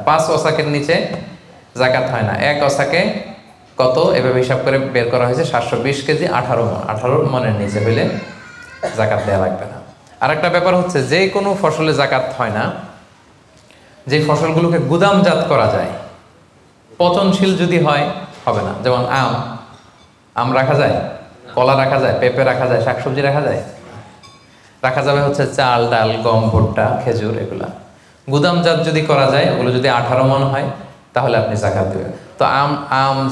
5 ওসাকের নিচে জাকাত হয় না। 1 ওসাকে কত এভাবে হিসাব করে বের করা হয়েছে 720 কেজি 18 মণ। 18 মণের নিচে হইলে জাকাত দেওয়া লাগবে না। আর একটা ব্যাপার হচ্ছে, যে কোনো ফসলে জাকাত হয় না যে ফসলগুলোকে গুদামজাত করা যায়, পচনশীল যদি হয় হবে না। যেমন আম রাখা যায়, কলা রাখা যায়, পেঁপে রাখা যায়, শাকসবজি রাখা যায়, রাখা যাবে হচ্ছে চাল, ডাল, গম, ভুট্টা, খেজুর। এগুলা গুদামজাত যদি করা যায়, ওগুলো যদি 18 মণ হয় তাহলে আপনি জাকাত দেবেন। তো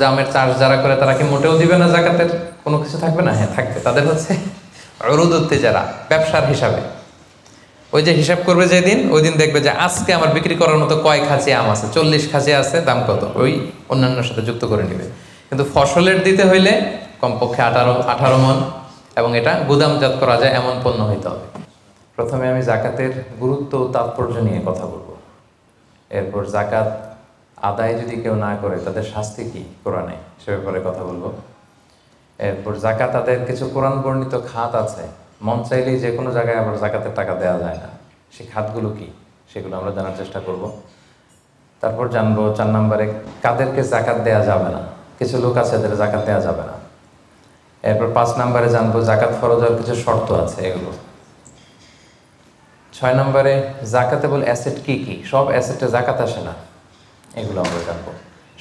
জামের চাষ যারা করে তারা কি মোটেও দিবে না জাকাতের কোনো কিছু থাকবে না? হ্যাঁ থাকবে। তাদের হচ্ছে উরুদুত যারা ব্যবসার হিসাবে, ওই যে হিসাব করবে যেদিন, ওই দিন দেখবে যে আজকে আমার বিক্রি করার মতো কয় খাঁচি আম আছে, 40 খাঁচি আছে, দাম কত, ওই অন্যান্যর সাথে যুক্ত করে নেবে। কিন্তু ফসলের দিতে হইলে কমপক্ষে 18 মণ, এবং এটা গুদামজাত করা যায় এমন পণ্য হইতে হবে। প্রথমে আমি জাকাতের গুরুত্ব ও তাৎপর্য নিয়ে কথা বলবো। এরপর জাকাত আদায় যদি কেউ না করে তাদের শাস্তি কি কোরআনে, সে ব্যাপারে কথা বলবো। এরপর জাকাত আদায়ের কিছু কোরআন বর্ণিত খাত আছে, মন চাইলেই যে কোনো জায়গায় আবার জাকাতের টাকা দেওয়া যায় না, সেই খাতগুলো কি সেগুলো আমরা জানার চেষ্টা করব। তারপর জানবো 4 নম্বরে কাদেরকে জাকাত দেওয়া যাবে না, কিছু লোক আছে যাদের জাকাত দেওয়া যাবে না। এরপর 5 নম্বরে জানবো জাকাত ফরজ হওয়ার কিছু শর্ত আছে, এগুলো। 6 নম্বরে জাকাতেবল অ্যাসেট কি কি, সব অ্যাসেটে জাকাত আসে না, এগুলো আমরা জানবো।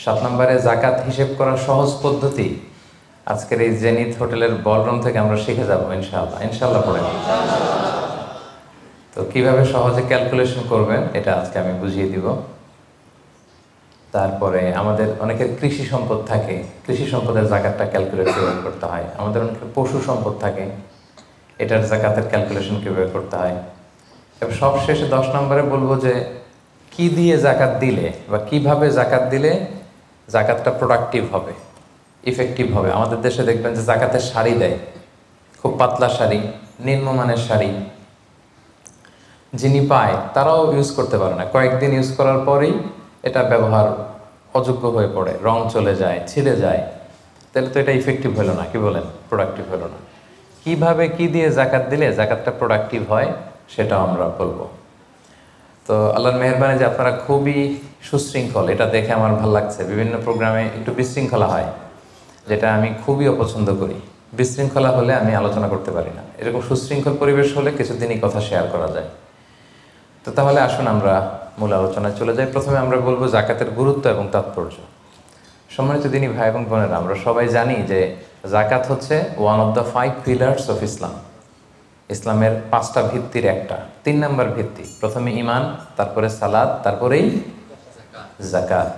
7 নম্বরে জাকাত হিসেব করার সহজ পদ্ধতি আজকের এই জেনিথ হোটেলের বলরুম থেকে আমরা শিখে যাবো ইনশাআল্লাহ পড়ে। তো কিভাবে সহজে ক্যালকুলেশন করবেন এটা আজকে আমি বুঝিয়ে দিব। তারপরে আমাদের অনেকের কৃষি সম্পদ থাকে, কৃষি সম্পদের জাকাতটা ক্যালকুলেট কিভাবে করতে হয়। আমাদের অনেকের পশু সম্পদ থাকে, এটার জাকাতের ক্যালকুলেশন কিভাবে করতে হয়। এবং সবশেষে 10 নম্বরে বলবো যে কি দিয়ে জাকাত দিলে বা কিভাবে জাকাত দিলে জাকাতটা প্রোডাক্টিভ হবে, ইফেক্টিভ হবে। আমাদের দেশে দেখবেন যে জাকাতের শাড়ি দেয়, খুব পাতলা শাড়ি, নিম্নমানের শাড়ি, যিনি পায় তারাও ইউজ করতে পারে না, কয়েকদিন ইউজ করার পরেই এটা ব্যবহার অযোগ্য হয়ে পড়ে, রং চলে যায়, ছিঁড়ে যায়। তাহলে তো এটা ইফেক্টিভ হলো না, কি বলেন, প্রোডাক্টিভ হলো না। কিভাবে কি দিয়ে জাকাত দিলে জাকাতটা প্রোডাক্টিভ হয় সেটাও আমরা বলবো। তো আল্লাহর মেহেরবানি যে আপনারা খুবই সুশৃঙ্খল, এটা দেখে আমার ভালো লাগছে। বিভিন্ন প্রোগ্রামে একটু বিশৃঙ্খলা হয়, যেটা আমি খুবই অপছন্দ করি। বিশৃঙ্খলা হলে আমি আলোচনা করতে পারি না। এরকম সুশৃঙ্খল পরিবেশ হলে কিছুদিনই কথা শেয়ার করা যায়। তো তাহলে আসুন আমরা মূল আলোচনায় চলে যাই। প্রথমে আমরা বলবো জাকাতের গুরুত্ব এবং তাৎপর্য। সম্মানিত দিনী ভাই এবং বোনেরা, আমরা সবাই জানি যে জাকাত হচ্ছে one of the 5 pillars of Islam. ইসলামের 5টা ভিত্তির একটা, 3 নম্বর ভিত্তি। প্রথমে ঈমান, তারপরে সালাত, তারপরেই জাকাত।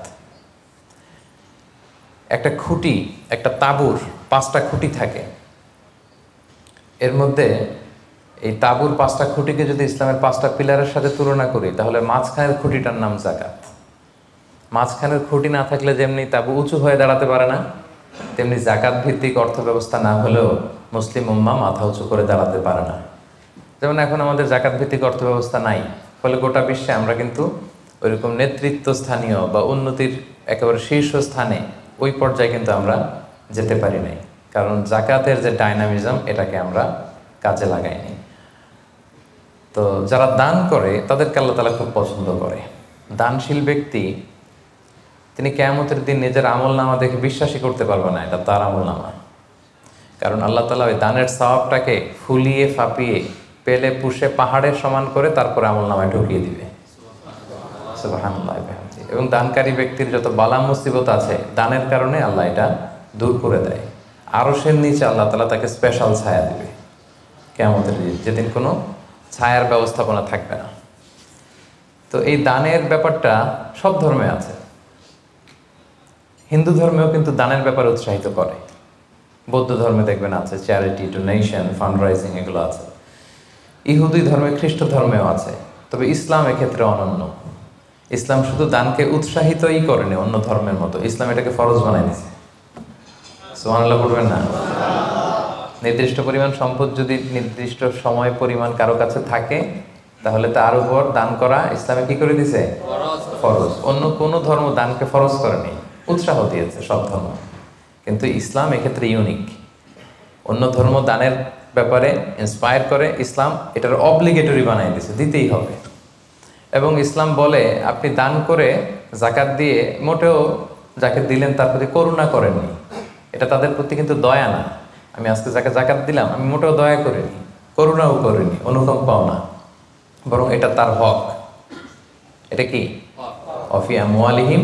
একটা খুঁটি, একটা তাঁবুর 5টা খুঁটি থাকে। এর মধ্যে এই তাঁবুর 5টা খুঁটিকে যদি ইসলামের 5টা পিলারের সাথে তুলনা করি, তাহলে মাঝখানের খুঁটিটার নাম জাকাত। মাঝখানের খুঁটি না থাকলে যেমনি তাঁবু উঁচু হয়ে দাঁড়াতে পারে না, তেমনি জাকাত ভিত্তিক অর্থ ব্যবস্থা না হলেও মুসলিম উম্মাহ মাথা উঁচু করে দাঁড়াতে পারে না। যেমন এখন আমাদের জাকাত ভিত্তিক অর্থ ব্যবস্থা নাই, ফলে গোটা বিশ্বে আমরা কিন্তু ওইরকম নেতৃত্ব স্থানীয় বা উন্নতির একেবারে শীর্ষ স্থানে ওই পর্যায়ে কিন্তু আমরা যেতে পারি নাই, কারণ জাকাতের যে ডাইনামিজম এটাকে আমরা কাজে লাগাইনি। তো যারা দান করে তাদেরকে আল্লাহ তাআলা খুব পছন্দ করে। দানশীল ব্যক্তি তিনি কিয়ামতের দিন নিজের আমলনামা দেখে বিশ্বাসই করতে পারবে না এটা তার আমলনামা, কারণ আল্লাহ তাআলা ওই দানের সওয়াবটাকে ফুলিয়ে ফাঁপিয়ে পেলে পুষে পাহাড়ের সমান করে তারপরে আমলনামায় ঢুকিয়ে দিবে। সুবহানাল্লাহ। এবং দানকারী ব্যক্তির যত বালা মুসিবত আছে দানের কারণে আল্লাহ এটা দূর করে দেয়। আরশের নিচে আল্লাহ তাআলা তাকে স্পেশাল ছায়া দিবে কিয়ামতের দিন, যেদিন কোনো ছায়ার ব্যবস্থাপনা থাকবে না। তো এই দানের ব্যাপারটা সব ধর্মে আছে। হিন্দু ধর্মেও কিন্তু দানের ব্যাপারে উৎসাহিত করে। বৌদ্ধ ধর্মে দেখবেন আছে চ্যারিটি, ডোনেশন, ফান্ড রাইজিং, এগুলো আছে। ইহুদি ধর্মে, খ্রিস্ট ধর্মেও আছে। তবে ইসলাম এক্ষেত্রে অনন্য। ইসলাম শুধু দানকে উৎসাহিতই করেনি অন্য ধর্মের মতো, ইসলাম এটাকে ফরজ বানাই দিয়েছে। সুবহানাল্লাহ পড়বেন না? নির্দিষ্ট পরিমাণ সম্পদ যদি নির্দিষ্ট সময় পরিমাণ কারো কাছে থাকে, তাহলে তার উপর দান করা ইসলামে কি করে দিয়েছে? ফরজ। অন্য কোনো ধর্ম দানকে ফরজ করেনি, উৎসাহ দিয়েছে সব ধর্ম। কিন্তু ইসলাম এক্ষেত্রে ইউনিক। অন্য ধর্ম দানের ব্যাপারে ইন্সপায়ার করে, ইসলাম এটার অব্লিগেটরি বানাই দিয়েছে, দিতেই হবে। এবং ইসলাম বলে আপনি দান করে জাকাত দিয়ে মোটেও যাকে দিলেন তার প্রতি করুণা করেননি, এটা তাদের প্রতি কিন্তু দয়া না। আমি আজকে যাকে জাকাত দিলাম আমি মোটেও দয়া করিনি, করুণাও করিনি, অনুকম্পাও না, বরং এটা তার হক। এটা কি অফি আমওয়ালিহিম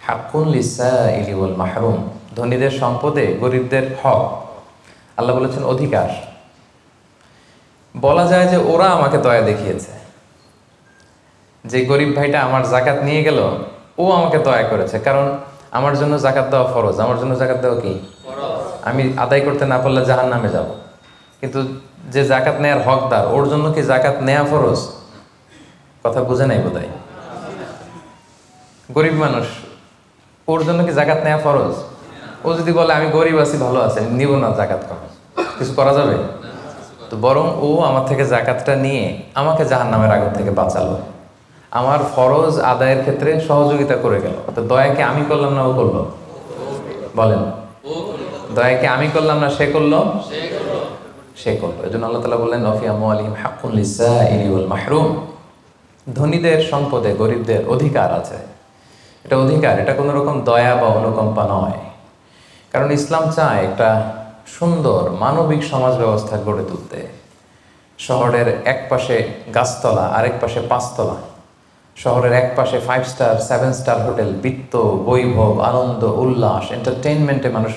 হাক্কুন লিসাইলি ওয়াল মাহরুম, ধনীদের সম্পদে গরিবদের হক। আল্লাহ বলেছেন অধিকার। বলা যায় যে ওরা আমাকে দয়া দেখিয়েছে, যে গরিব ভাইটা আমার জাকাত নিয়ে গেল ও আমাকে দয়া করেছে, কারণ আমার জন্য জাকাত দেওয়া ফরজ। আমার জন্য জাকাত দেওয়া কি? আমি আদায় করতে না পারলে জাহান্নামে যাব। কিন্তু যে জাকাত নেয়ার হকদার ওর জন্য কি জাকাত নেয়া ফরজ? কথা বুঝে নাই বোধহয়। গরিব মানুষ, ওর জন্য কি জাকাত নেয়া ফরজ? ও যদি বলে আমি গরিব আছি, ভালো আছে, নিব না জাকাত, কিছু করা যাবে? তো বরং ও আমার থেকে জাকাতটা নিয়ে আমাকে জাহান্নামের আগুন থেকে বাঁচালো, আমার ফরজ আদায়ের ক্ষেত্রে সহযোগিতা করে গেল। তো দয়াকে আমি করলাম না ও করলো? বলেন, দয়াকে আমি করলাম না সে করলো? সে করলো। এই জন্য আল্লাহ তাআলা বললেন ওয়া ফি আমওয়ালিহিম হাক্কুন লিসাইলি ওয়াল মাহরুম, ধনীদের সম্পদে গরিবদের অধিকার আছে। এটা অধিকার, এটা কোনো রকম দয়া বা অনুকম্পা নয়। কারণ ইসলাম চায় একটা সুন্দর মানবিক সমাজ ব্যবস্থা গড়ে তুলতে। শহরের এক পাশে গাছতলা, আরেক পাশে পাঁচতলা। শহরের এক পাশে 5 স্টার 7 স্টার হোটেল, বৃত্ত, বৈভব, আনন্দ, উল্লাস, এন্টারটেইনমেন্টে মানুষ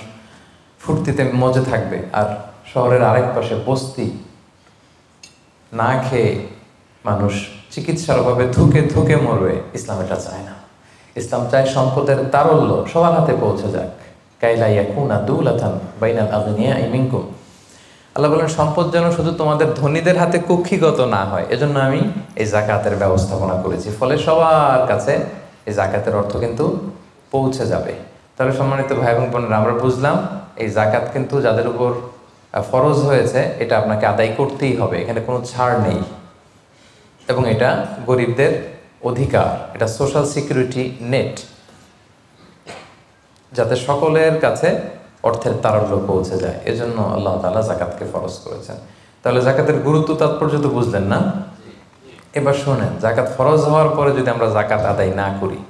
ফুর্তিতে মজে থাকবে। আর শহরের আরেক পাশে বস্তি, না খেয়ে মানুষ চিকিৎসার অভাবে ধুকে ধুকে মরবে। ইসলাম এটা চায় না। ইসলাম চায় সম্পদের তারল্য সবার হাতে পৌঁছে যাক। কাইলা ইয়াকুনা দুলাতান বাইনাল আগনিয়াই মিনকুম, আল্লাহ বলেন সম্পদ যেন শুধু তোমাদের ধনীদের হাতে কুক্ষিগত না হয়, এজন্য আমি এই জাকাতের ব্যবস্থাপনা করেছি। ফলে সবার কাছে এই জাকাতের অর্থ কিন্তু পৌঁছে যাবে। তাহলে সম্মানিত ভাই এবং বোনেরা, আমরা বুঝলাম এই জাকাত কিন্তু যাদের উপর ফরজ হয়েছে এটা আপনাকে আদায় করতেই হবে, এখানে কোনো ছাড় নেই। এবং এটা গরিবদের অধিকার, এটা সোশ্যাল সিকিউরিটি নেট, যাতে সকলের কাছে অর্থের তারল্য পৌঁছে যায়। এজন্য আল্লাহ তাআলা জাকাতকে ফরজ করেছেন। তাহলে জাকাতের গুরুত্ব তাৎপর্য তো বুঝলেন না? এবার শোনেন, জাকাত ফরজ হওয়ার পরে যদি আমরা জাকাত আদায় না করি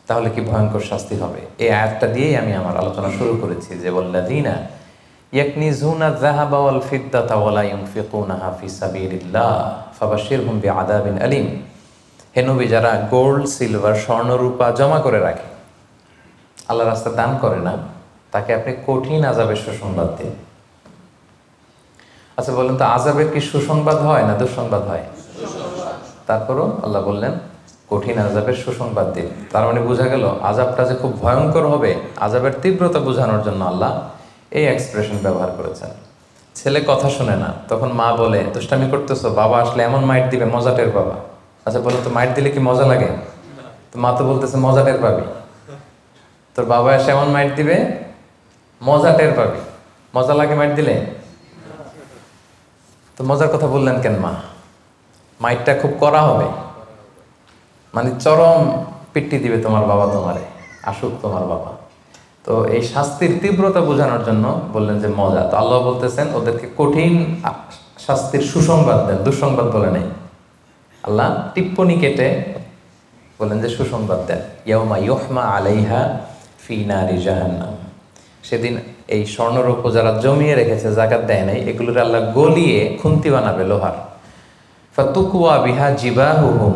তাহলে কি ভয়ঙ্কর শাস্তি হবে। এই আয়াতটা দিয়েই আমি আমার আলোচনা শুরু করেছি, যে ওয়াল্লাযীনা ইয়াকনিজুনা যাহাবা ওয়াল ফিদ্দাতা ওয়া লা ইউনফিকুনাহা ফি সাবিলিল্লাহ ফাবাশশিরহুম বিআযাবিন আলীম। হে নবী, যারা গোল্ড, সিলভার, স্বর্ণ, রূপা জমা করে রাখে, আল্লাহর রাস্তায় দান করে না, তাকে আপনি কঠিন আযাবের সুসংবাদ দিন। আচ্ছা বলেন তো, আযাবের কি সুসংবাদ হয় না দুঃসংবাদ হয়? তারপরও আল্লাহ বললেন কঠিন আযাবের সুসংবাদ দিন। তার মানে বোঝা গেল আযাবটা যে খুব ভয়ঙ্কর হবে, আযাবের তীব্রতা বোঝানোর জন্য আল্লাহ এই এক্সপ্রেশন ব্যবহার করেছেন। ছেলে কথা শোনে না, তখন মা বলে দুষ্টামি করতেছো, বাবা আসলে এমন মাইট দিবে মজাটের বাবা। আচ্ছা বলো তো, মাইট দিলে কি মজা লাগে? তো মা তো বলতেছে মজাটের পাবি। তোর বাবা এসে এমন মাইট দিবে মজা টের পাবি। মজা লাগে মাইট দিলে? তো মজার কথা বললেন কেন মা? মাইটটা খুব কড়া হবে, মানে চরম পিট্টি দিবে তোমার বাবা, তোমারে আসুক তোমার বাবা। তো এই শাস্তির তীব্রতা বোঝানোর জন্য বললেন যে মজা। তো আল্লাহ বলতেছেন ওদেরকে কঠিন শাস্তির সুসংবাদ দেন, দুঃসংবাদ বলে নেই। আল্লাহ টিপ্পনি কেটে বলেন যে সুসংবাদ দেন। ইয়াউমা ইউহমা আলাইহা ফি নারি জাহান্নাম, সেদিন এই স্বর্ণরূপ যারা জমিয়ে রেখেছে জাকাত দেয় নাই, এগুলোর আল্লাহ গলিয়ে খুন্তি বানাবে লোহার। ফাতুকুয়া বিহা জিবাহুহুম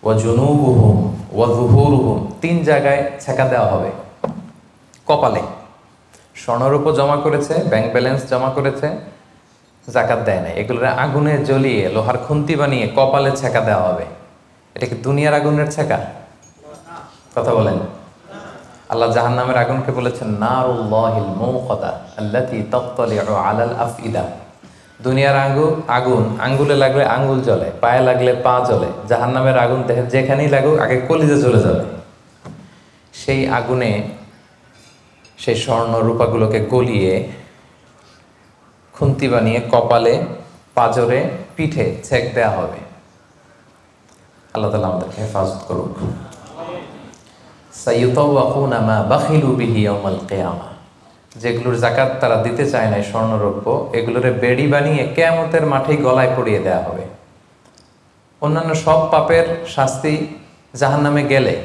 ওয়া জুনুবুহুম ওয়া যুহুরুহুম, 3 জায়গায় ছেঁকা দেওয়া হবে। কপালে স্বর্ণরূপ জমা করেছে, ব্যাংক ব্যালেন্স জমা করেছে, জাকাত দেয় নাই, এগুলোর আগুনে জ্বলিয়ে লোহার খুন্তি বানিয়ে কপালে ছেঁকা দেওয়া হবে। এটা কি দুনিয়ার আগুনের ছেঁকা? কথা বলেন। আল্লাহ জাহান্নামের আগুনকে বলেছেন নারুল্লাহিল মুকাদা আল্লাতী তাত্তালিউ আলাল আফইদা। দুনিয়ার আগুন আঙ্গুলে লাগলে আঙ্গুল জ্বলে, পায়ে লাগলে পা জ্বলে। জাহান্নামের আগুন দেখে যেখানেই লাগুক আগে কলিজে চলে যাবে। সেই আগুনে সেই স্বর্ণ রূপাগুলোকে গলিয়ে খুন্তি বানিয়ে কপালে, পাজরে, পিঠে ছেক দেয়া হবে। আল্লাহ তাআলা আমাদেরকে হেফাজত করুক। সাইয়ুতাওয়াকুনা মা বাখিলু বিহি ইয়াউমাল কিয়ামা, যেগুলোর জাকাত তারা দিতে চায় না স্বর্ণরৌপ্য, এগুলোরে বেড়ি বানিয়ে কিয়ামতের মাঠেই গলায় পরিয়ে দেওয়া হবে। অন্যান্য সব পাপের শাস্তি জাহান্নামে গেলে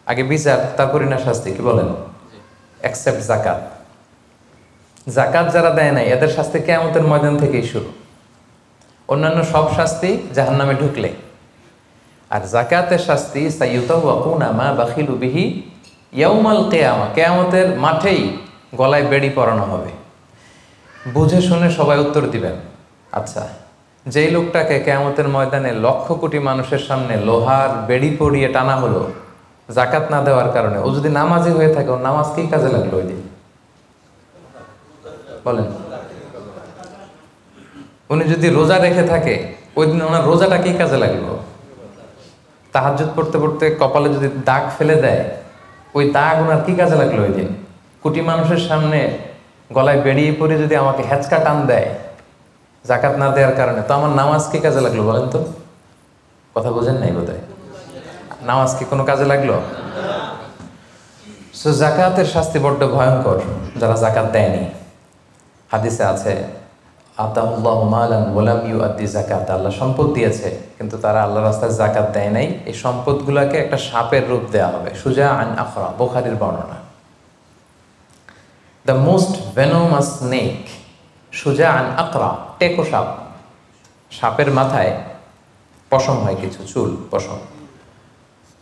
আগে বিচার, তারপরে না শাস্তি, কি বলেন? এক্সেপ্ট জাকাত। জাকাত যারা দেয় নাই এদের শাস্তি কিয়ামতের ময়দান থেকেই শুরু। অন্যান্য সব শাস্তি জাহান্নামে ঢুকলে, আর জাকাতের শাস্তি সাইয়ুতাওয়াকুনা মা বাখিলু বিহি ইয়াউমাল কিয়ামা, কিয়ামতের মাঠেই গলায় বেড়ি পরানো হবে। বুঝে শুনে সবাই উত্তর দিবেন। আচ্ছা, যেই লোকটাকে কিয়ামতের ময়দানে লক্ষ কোটি মানুষের সামনে লোহার বেড়ি পরিয়ে টানা হলো জাকাত না দেওয়ার কারণে, ও যদি নামাজি হয়ে থাকে, ওর নামাজ কি কাজে লাগলো ওই দিন? বলেন। উনি যদি রোজা রেখে থাকে, ওই দিন ওনার রোজাটা কি কাজে লাগলো? তাহাজ্জুদ পড়তে পড়তে কপালে যদি দাগ ফেলে দেয়, ওই দাগ ওনার কি কাজে লাগলো ওই দিন? কোটি মানুষের সামনে গলায় বেরিয়ে পড়ে যদি আমাকে হ্যাচকা টান দেয় জাকাত না দেওয়ার কারণে, তো আমার নামাজ কি কাজে লাগলো বলেন তো? কথা বোঝেন নাই বোধহয়। নামাজ কি কোনো কাজে লাগলো? সো জাকাতের শাস্তি বড্ড ভয়ঙ্কর যারা জাকাত দেয়নি। হাদিসে আছে আতাহুল্লাহু মালান ওয়ালাম ইউআদ্দি যাকাত, আল্লাহ সম্পদ দিয়েছে কিন্তু তারা আল্লাহর রাস্তায় জাকাত দেয় নাই। এই সম্পদগুলোকে একটা সাপের রূপ দেওয়া হবে। সুজা আন আখরা, বুখারীর বর্ণনা। দ্য মোস্ট ভেনোমাস স্নেক, সুজা আন আকরা, টেকো সাপ। সাপের মাথায় পশম হয়, কিছু চুল, পশম।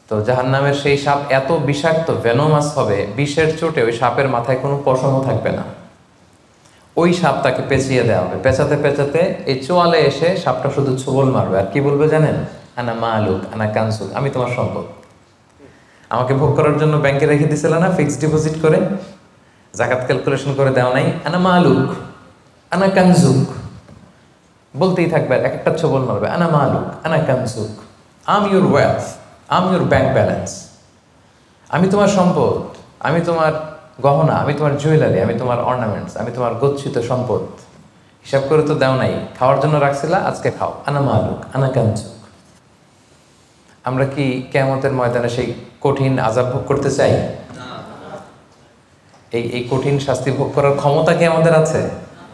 তো জাহান্নামের সেই সাপ এত বিষাক্ত, ভেনোমাস হবে, বিষের চোটে ওই সাপের মাথায় কোনো পশমও থাকবে না। ওই সাপটাকে পেঁচিয়ে দেওয়া হবে। পেঁচাতে পেঁচাতে এই চোয়ালে এসে সাপটা শুধু ছোবল মারবে, আর কি বলবে জানেন? আনা মালুক আনা কানসুক, আমি তোমার সম্পদ। আমাকে ভোগ করার জন্য ব্যাংকে রেখে দিছিল না ফিক্সড ডিপোজিট করে, জাকাত ক্যালকুলেশন করে দেওয়া নাই? আনা মালুক আনা কানসুক বলতেই থাকবে, এক একটা ছোবল মারবে। আনা মালুক আনা কানসুক, I'm your wealth, I'm your bank balance. আমি তোমার সম্পদ, আমি তোমার গহনা, আমি তোমার জুয়েলারি, আমি তোমার অর্নামেন্টস, আমি তোমার গচ্ছিত সম্পদ। হিসাব করে তো দেও নাই, খাওয়ার জন্য রাখছিলা, আজকে খাও। আনা মালুক আনা কানসুক। আমরা কি কিয়ামতের ময়দানে সেই কঠিন আযাব ভোগ করতে চাই? এই কঠিন শাস্তি ভোগ করার ক্ষমতা কি আমাদের আছে?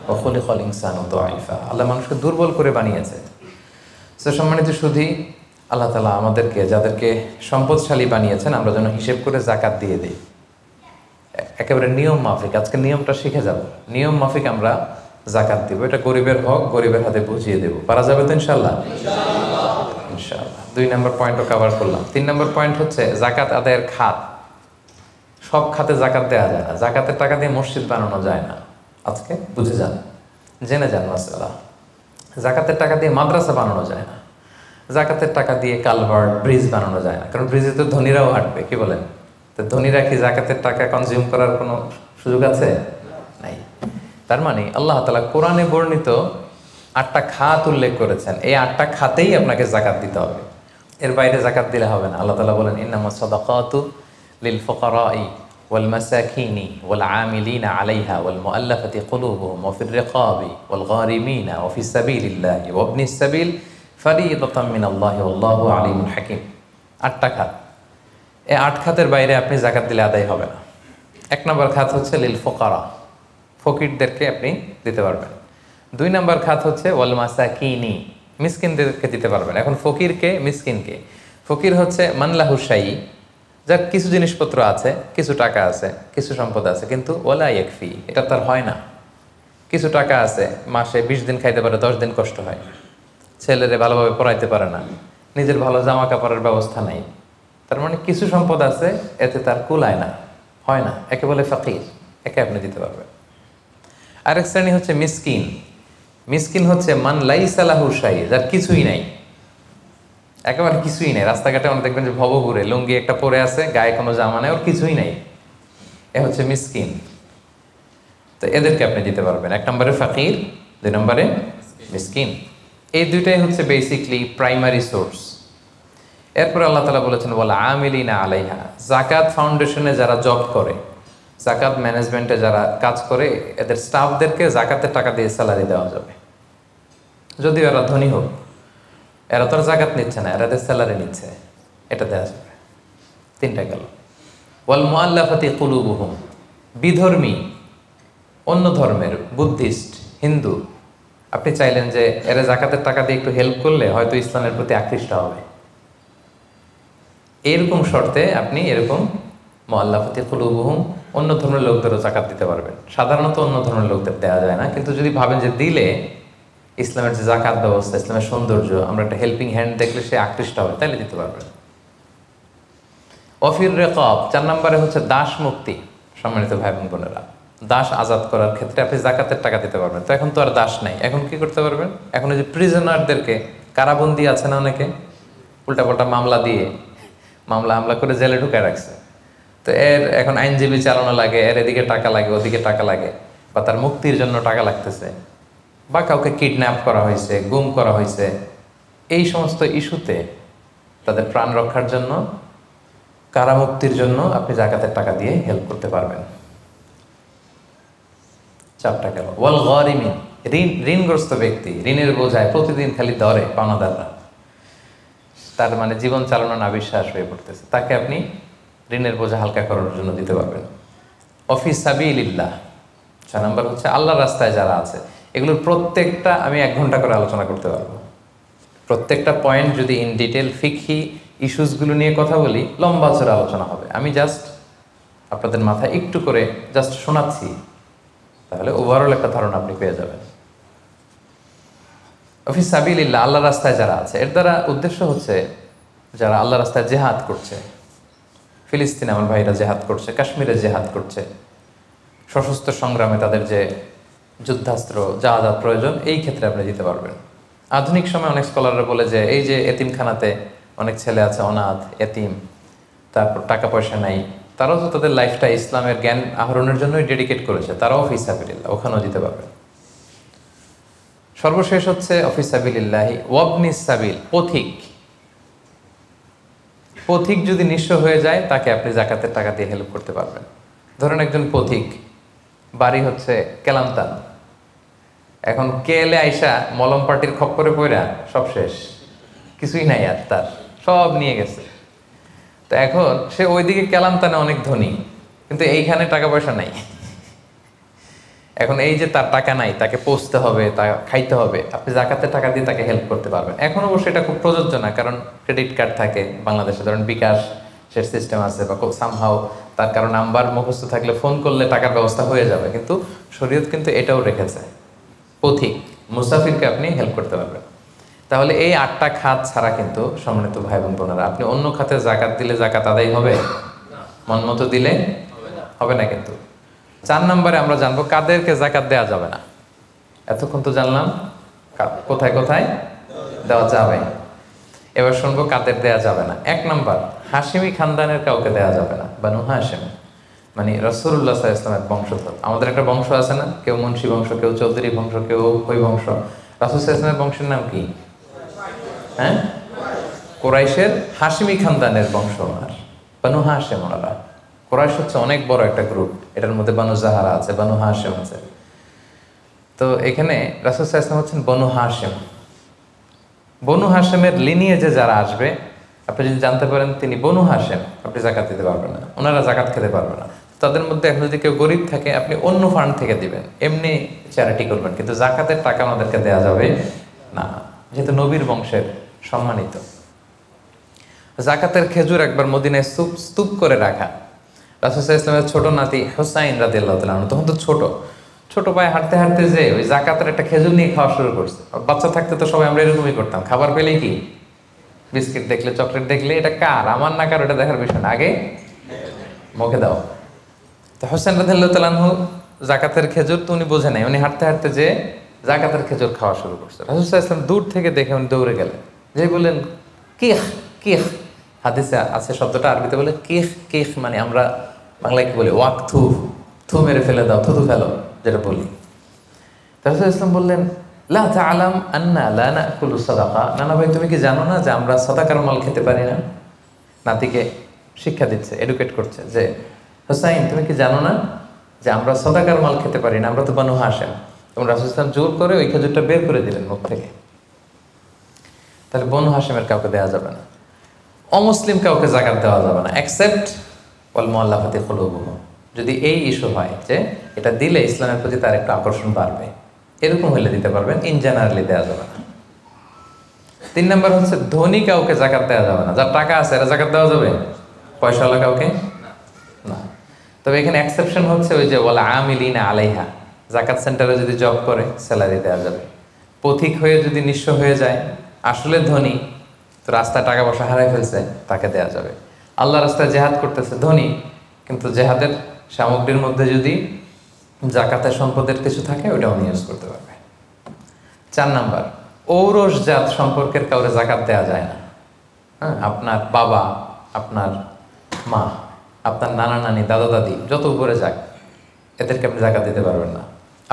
ওয়াখুলিকাল ইনসানু দাঈফা, আল্লাহ মানুষকে দুর্বল করে বানিয়েছে। সো সম্মানিত সুধী, আল্লাহ তাআলা আমাদেরকে, যাদেরকে সম্পদশালী বানিয়েছেন, আমরা যেন হিসেব করে জাকাত দিয়ে দিই। একেবারে নিয়ম মাফিক, আজকে নিয়মটা শিখে যাব। নিয়ম মাফিক আমরা জাকাত দিব। এটা গরিবের হক, গরিবের হাতে বুঝিয়ে দেব। পারা যাবে তো ইনশাআল্লাহ? ইনশাআল্লাহ। 2 নম্বর পয়েন্টও কভার করলাম। 3 নম্বর পয়েন্ট হচ্ছে জাকাত আদায়ের খাত। সব খাতে জাকাত দেওয়া যায় না। জাকাতের টাকা দিয়ে মসজিদ বানানো যায় না। আজকে বুঝে যান, জেনে যান মাসালা। জাকাতের টাকা দিয়ে মাদ্রাসা বানানো যায় না। জাকাতের টাকা দিয়ে কালভার্ট, ব্রিজ বানানো যায় না, কারণ ব্রিজে তো ধনীরাও হাঁটবে, কি বলেন? তো ধনীরা কি জাকাতের টাকা কনজিউম করার কোনো সুযোগ আছে? নাই। তার মানে আল্লাহ তাআলা কোরআনে বর্ণিত 8টা খাত উল্লেখ করেছেন। এই 8টা খাতেই আপনাকে জাকাত দিতে হবে, এর বাইরে জাকাত দিলে হবে না। আল্লাহ তাআলা বলেন ইন্নামাস সাদাকাতু লিল ফুকারাই ওয়াল মাসাকিনি ওয়াল আমিলিনা আলাইহা ওয়াল মুআল্লাফাতি কুলুবুহুম ওয়া ফির রিকাবি ওয়াল গারিমিনা ওয়া ফিস সাবিলিল্লাহি ওয়া ইবনিস সাবিল ফারিদাতাম মিনাল্লাহি ওয়াল্লাহু আলিমুল হাকিম। 8টা খাত। এই 8 খাতের বাইরে আপনি জাকাত দিলে আদায় হবে না। 1 নম্বর খাত হচ্ছে লিল ফুকারা, ফকিরদেরকে আপনি দিতে পারবেন। 2 নম্বর খাত হচ্ছে ওয়াল মাসাকিনি, মিসকিনদেরকে দিতে পারবেন। এখন ফকিরকে, মিসকিনকে। ফকির হচ্ছে মানলাহু শাই, যার কিছু জিনিসপত্র আছে, কিছু টাকা আছে, কিছু সম্পদ আছে, কিন্তু ওয়ালা ইয়াকফি, এটা তার হয় না। কিছু টাকা আছে, মাসে 20 দিন খাইতে পারে, 10 দিন কষ্ট হয়, ছেলেরে ভালোভাবে পড়াইতে পারে না, নিজের ভালো জামা কাপড়ের ব্যবস্থা নাই। তার মানে কিছু সম্পদ আছে, এতে তার কুলায় না, হয় না, একে বলে ফকির, একে আপনি দিতে পারবেন। আরেক শ্রেণী হচ্ছে মিসকিন। মিসকিন হচ্ছে মান লাইসা লাহু শাই, যার কিছুই নাই, একেবারে কিছুই নাই। রাস্তাঘাটে আমরা দেখবেন যে ভবঘুরে লুঙ্গি একটা পরে আছে, গায়ে কোনো জামা নেই, ওর কিছুই নাই, এ হচ্ছে মিসকিন। তো এদেরকে আপনি দিতে পারবেন। 1 নম্বরে ফকির, 2 নম্বরে মিসকিন। এই দুইটাই হচ্ছে বেসিকলি প্রাইমারি সোর্স। এরপর আল্লাহ তাআলা বলেছেন ওয়াল আমিলিনা আলাইহা, জাকাত ফাউন্ডেশনে যারা জব করে, জাকাত ম্যানেজমেন্টে যারা কাজ করে, এদের স্টাফদেরকে জাকাতের টাকা দিয়ে স্যালারি দেওয়া যাবে। যদিও এরা ধনী হোক, এরা তো আর জাকাত নিচ্ছে না, এরা স্যালারি নিচ্ছে, এটা দেওয়া যাবে। 3টা গেল। ওয়াল মুআল্লাফাতি কুলুবুহুম, বিধর্মী, অন্য ধর্মের, বুদ্ধিস্ট, হিন্দু, আপনি চাইলেন যে এরা জাকাতের টাকা দিয়ে একটু হেল্প করলে হয়তো ইসলামের প্রতি আকৃষ্ট হবে, এরকম শর্তে আপনি এরকম মুআল্লাফাতি কুলুবুহুম অন্য ধর্মের লোকদেরও জাকাত দিতে পারবেন। সাধারণত অন্য ধর্মের লোকদের দেওয়া যায় না, কিন্তু যদি ভাবেন যে দিলে ইসলামের যে জাকাত ব্যবস্থা, ইসলামের সৌন্দর্য, আমরা একটা হেল্পিং হ্যান্ড দেখলে সে আকৃষ্ট হবে, তাহলে দিতে পারবেন। অফির রেকাব, 4 নম্বরে হচ্ছে দাস মুক্তি। সম্মানিত ভাই বোন বোনেরা, দাস আজাদ করার ক্ষেত্রে আপনি জাকাতের টাকা দিতে পারবেন। তো এখন তো আর দাস নাই, এখন কি করতে পারবেন? এখন ওই যে প্রিজনারদেরকে, কারাবন্দি আছে না অনেকে, উল্টাপাল্টা মামলা দিয়ে হামলা করে জেলে ঢুকায় রাখছে, তো এর এখন আইনজীবী চালানো লাগে, এর এদিকে টাকা লাগে, ওদিকে টাকা লাগে, বা তার মুক্তির জন্য টাকা লাগতেছে, বা কাউকে কিডন্যাপ করা হয়েছে, গুম করা হয়েছে, এই সমস্ত ইস্যুতে তাদের প্রাণ রক্ষার জন্য, কারামুক্তির জন্য আপনি জাকাতের টাকা দিয়ে হেল্প করতে পারবেন। 4টা গেল। ওয়াল গারিমিন, ঋণগ্রস্ত ব্যক্তি, ঋণের বোঝায় প্রতিদিন খালি ধরে পাওনাদাররা, তার মানে জীবন চালানো না বিশ্বাস হয়ে পড়তেছে, তাকে আপনি ঋণের বোঝা হালকা করার জন্য দিতে পারবেন। অফিস সাবিলিল্লাহ, 6 নম্বর হচ্ছে আল্লাহর রাস্তায় যারা আছে। এগুলোর প্রত্যেকটা আমি 1 ঘন্টা করে আলোচনা করতে পারবো। প্রত্যেকটা পয়েন্ট যদি ইন ডিটেল ফিকহি ইস্যুসগুলো নিয়ে কথা বলি, লম্বা চড়ে আলোচনা হবে। আমি জাস্ট আপনাদের মাথায় একটু করে জাস্ট শোনাচ্ছি, তাহলে ওভারঅল একটা ধারণা আপনি পেয়ে যাবেন। অফিস সাবিলিল্লাহ, আল্লাহর রাস্তায় যারা আছে, এর দ্বারা উদ্দেশ্য হচ্ছে যারা আল্লাহর রাস্তায় জেহাদ করছে। ফিলিস্তিনে আমার ভাইরা জেহাদ করছে, কাশ্মীরে জেহাদ করছে, সশস্ত্র সংগ্রামে তাদের যে যুদ্ধাস্ত্র যা যা প্রয়োজন, এই ক্ষেত্রে আপনি দিতে পারবেন। আধুনিক সময় অনেক স্কলাররা বলে যে এই যে এতিমখানাতে অনেক ছেলে আছে অনাথ, এতিম, তারপর টাকা পয়সা নাই, তারাও তো তাদের লাইফটা ইসলামের জ্ঞান আহরণের জন্যই ডেডিকেট করেছে, তারাও ফি সাবিলিল্লাহ, ওখানেও দিতে পারবেন। সর্বশেষ হচ্ছে অফি সাবিলিল্লাহি ওয়াবনিস সাবিল, পথিক যদি নিঃস্ব হয়ে যায়, তাকে আপনি জাকাতের টাকা দিয়ে হেল্প করতে পারবেন। ধরেন একজন পথিক, বাড়ি হচ্ছে কেলান্তান, এখন কেলে আইসা মলম পার্টির খপ্পরে পইরা সব শেষ, কিছুই নাই আর, তার সব নিয়ে গেছে। তো এখন সে ওইদিকে কেলান্তানে অনেক ধনী, কিন্তু এইখানে টাকা পয়সা নাই। এখন এই যে তার টাকা নাই, তাকে পোষতে হবে, তা খাইতে হবে, আপনি জাকাতের টাকা দিয়ে তাকে হেল্প করতে পারবেন। এখন অবশ্যই এটা খুব প্রযোজ্য না, কারণ ক্রেডিট কার্ড থাকে বাংলাদেশে, ধরেন বিকাশ সে সিস্টেম আছে, বা সামহাও তার কারো নাম্বার মুখস্থ থাকলে ফোন করলে টাকার ব্যবস্থা হয়ে যাবে। কিন্তু শরীয়ত কিন্তু এটাও রেখেছে, পথিক মুসাফিরকে আপনি হেল্প করতে পারবেন। তাহলে এই 8টা খাত ছাড়া কিন্তু সম্মানিত ভাই বোন বোনেরা, আপনি অন্য খাতে জাকাত দিলে জাকাত আদায় হবে? মন মতো দিলে হবে না। কিন্তু 4 নম্বরে আমরা জানবো কাদেরকে জাকাত দেওয়া যাবে না। এতক্ষণ তো জানলাম কোথায় কোথায় দেওয়া যাবে, এবার শুনবো কাদের দেওয়া যাবে না। 1 নম্বর, হাশিমি খানদানের কাউকে দেওয়া যাবে না। বানু হাশিম মানে রাসূলুল্লাহ সাল্লাল্লাহু আলাইহি ওয়াসাল্লামের বংশধর। আমাদের একটা বংশ আছে না, কেউ মুন্সি বংশ, কেউ চৌধুরী বংশ, কেউ ওই বংশ। রাসূল সাল্লাল্লাহু আলাইহি ওয়াসাল্লামের বংশের নাম কি? হ্যাঁ, কুরাইশের হাশিমি খানদানের বংশ ওনার, বানু হাশিম। ওনারা, কুরাইশ হচ্ছে অনেক বড় একটা গ্রুপ, এটার মধ্যে বানু জাহারা আছে, বানু হাশিম আছে। তো এখানে রাসূল সাল্লাল্লাহু আলাইহি ওয়াসাল্লাম হচ্ছেন বনু হাশিম। বনু হাশিমের লিনিয়েজে যারা আসবে, আপনি যদি জানতে পারেন তিনি বনু হাশিম, আপনি জাকাত দিতে পারবেন না, ওনারা জাকাত খেতে পারবে না। তাদের মধ্যে এখন যদি কেউ গরিব থাকে, আপনি অন্য ফান্ড থেকে দিবেন, এমনি চ্যারিটি করবেন, কিন্তু জাকাতের টাকা আমাদেরকে দেওয়া যাবে না, যেহেতু নবীর বংশের সম্মানিত। জাকাতের খেজুর একবার মদিনায় স্তূপ করে রাখা। রাসূল সাল্লাল্লাহু আলাইহি ওয়াসাল্লামের ছোট নাতি হুসাইন রাদিয়াল্লাহু তাআলা আনহু, তখন তো ছোট পায়ে হাঁটতে হাঁটতে যে ওই জাকাতের একটা খেজুর নিয়ে খাওয়া শুরু করছে। বাচ্চা থাকতে তো সবাই আমরা এরকমই করতাম, খাবার পেলেই কি বিস্কিট দেখলে, চকলেট দেখলে, এটা কার, আমার না কার, ওটা দেখার বিষয় না, আগে মুখে দাও। তো হুসাইন রাদিয়াল্লাহু তাআলা আনহু জাকাতের খেজুর তো উনি বোঝে নাই, উনি হাঁটতে হাঁটতে যে জাকাতের খেজুর খাওয়া শুরু করছে। রাসূল সাল্লাল্লাহু আলাইহি ওয়াসাল্লাম দূর থেকে দেখে উনি দৌড়ে গেলেন, যে বললেন কিহ কিহ, হাদিসে আছে শব্দটা, আরবিতে বলে কিহ কিহ, মানে আমরা বাংলায় কি বলি, ওয়াক থু মেরে ফেলে দাও, থুতু ফেলো যেটা বলি। রাসূল সাল্লাল্লাহু আলাইহি ওয়াসাল্লাম বললেন লা তা'লাম আন্না লা নাকুলু সাদাকা, নানা ভাই তুমি কি জানো না যে আমরা সাদাকার মাল খেতে পারি না? নাতিকে শিক্ষা দিচ্ছে, এডুকেট করছে যে হুসাইন তুমি কি জানো না যে আমরা সাদাকার মাল খেতে পারি না, আমরা তো বানু হাশিম। এবং রাসূল সাল্লাল্লাহু আলাইহি ওয়াসাল্লাম জোর করে ওই খেজুরটা বের করে দিলেন মুখ থেকে। তাহলে বনু হাশিমের কাউকে দেওয়া যাবে না, অমুসলিম কাউকে জাকাত দেওয়া যাবে না, এক্সেপ্ট ওয়াল মুআল্লাফাতি কুলুবুহুম। যদি এই ইস্যু হয় যে এটা দিলে ইসলামের প্রতি তার একটু আকর্ষণ বাড়বে, এরকম হলে দিতে পারবেন, ইন জেনারেলি দেওয়া যাবে না। 3 নাম্বার হচ্ছে ধনী কাউকে জাকাত দেওয়া যাবে না। যার টাকা আছে এরা জাকাত দেওয়া যাবে, পয়সাওয়ালা কাউকে না। তবে এখানে এক্সেপশন হচ্ছে ওই যে বলে আমিলিনা আলাইহা, জাকাত সেন্টারে যদি জব করে স্যালারি দেওয়া যাবে। পথিক হয়ে যদি নিঃস্ব হয়ে যায়, আসলে ধনী তো রাস্তায় টাকা পয়সা হারাই ফেলছে, তাকে দেওয়া যাবে। আল্লাহ রাস্তায় জেহাদ করতেছে, ধনী, কিন্তু জেহাদের সামগ্রীর মধ্যে যদি জাকাতের সম্পদের কিছু থাকে ওটা উনি ইউজ করতে পারবে। 4 নাম্বার, ঔরসজাত সম্পর্কের কাউরে জাকাত দেওয়া যায় না। হ্যাঁ, আপনার বাবা, আপনার মা, আপনার নানা নানি, দাদা দাদি, যত উপরে যাক এদেরকে আপনি জাকাত দিতে পারবেন না।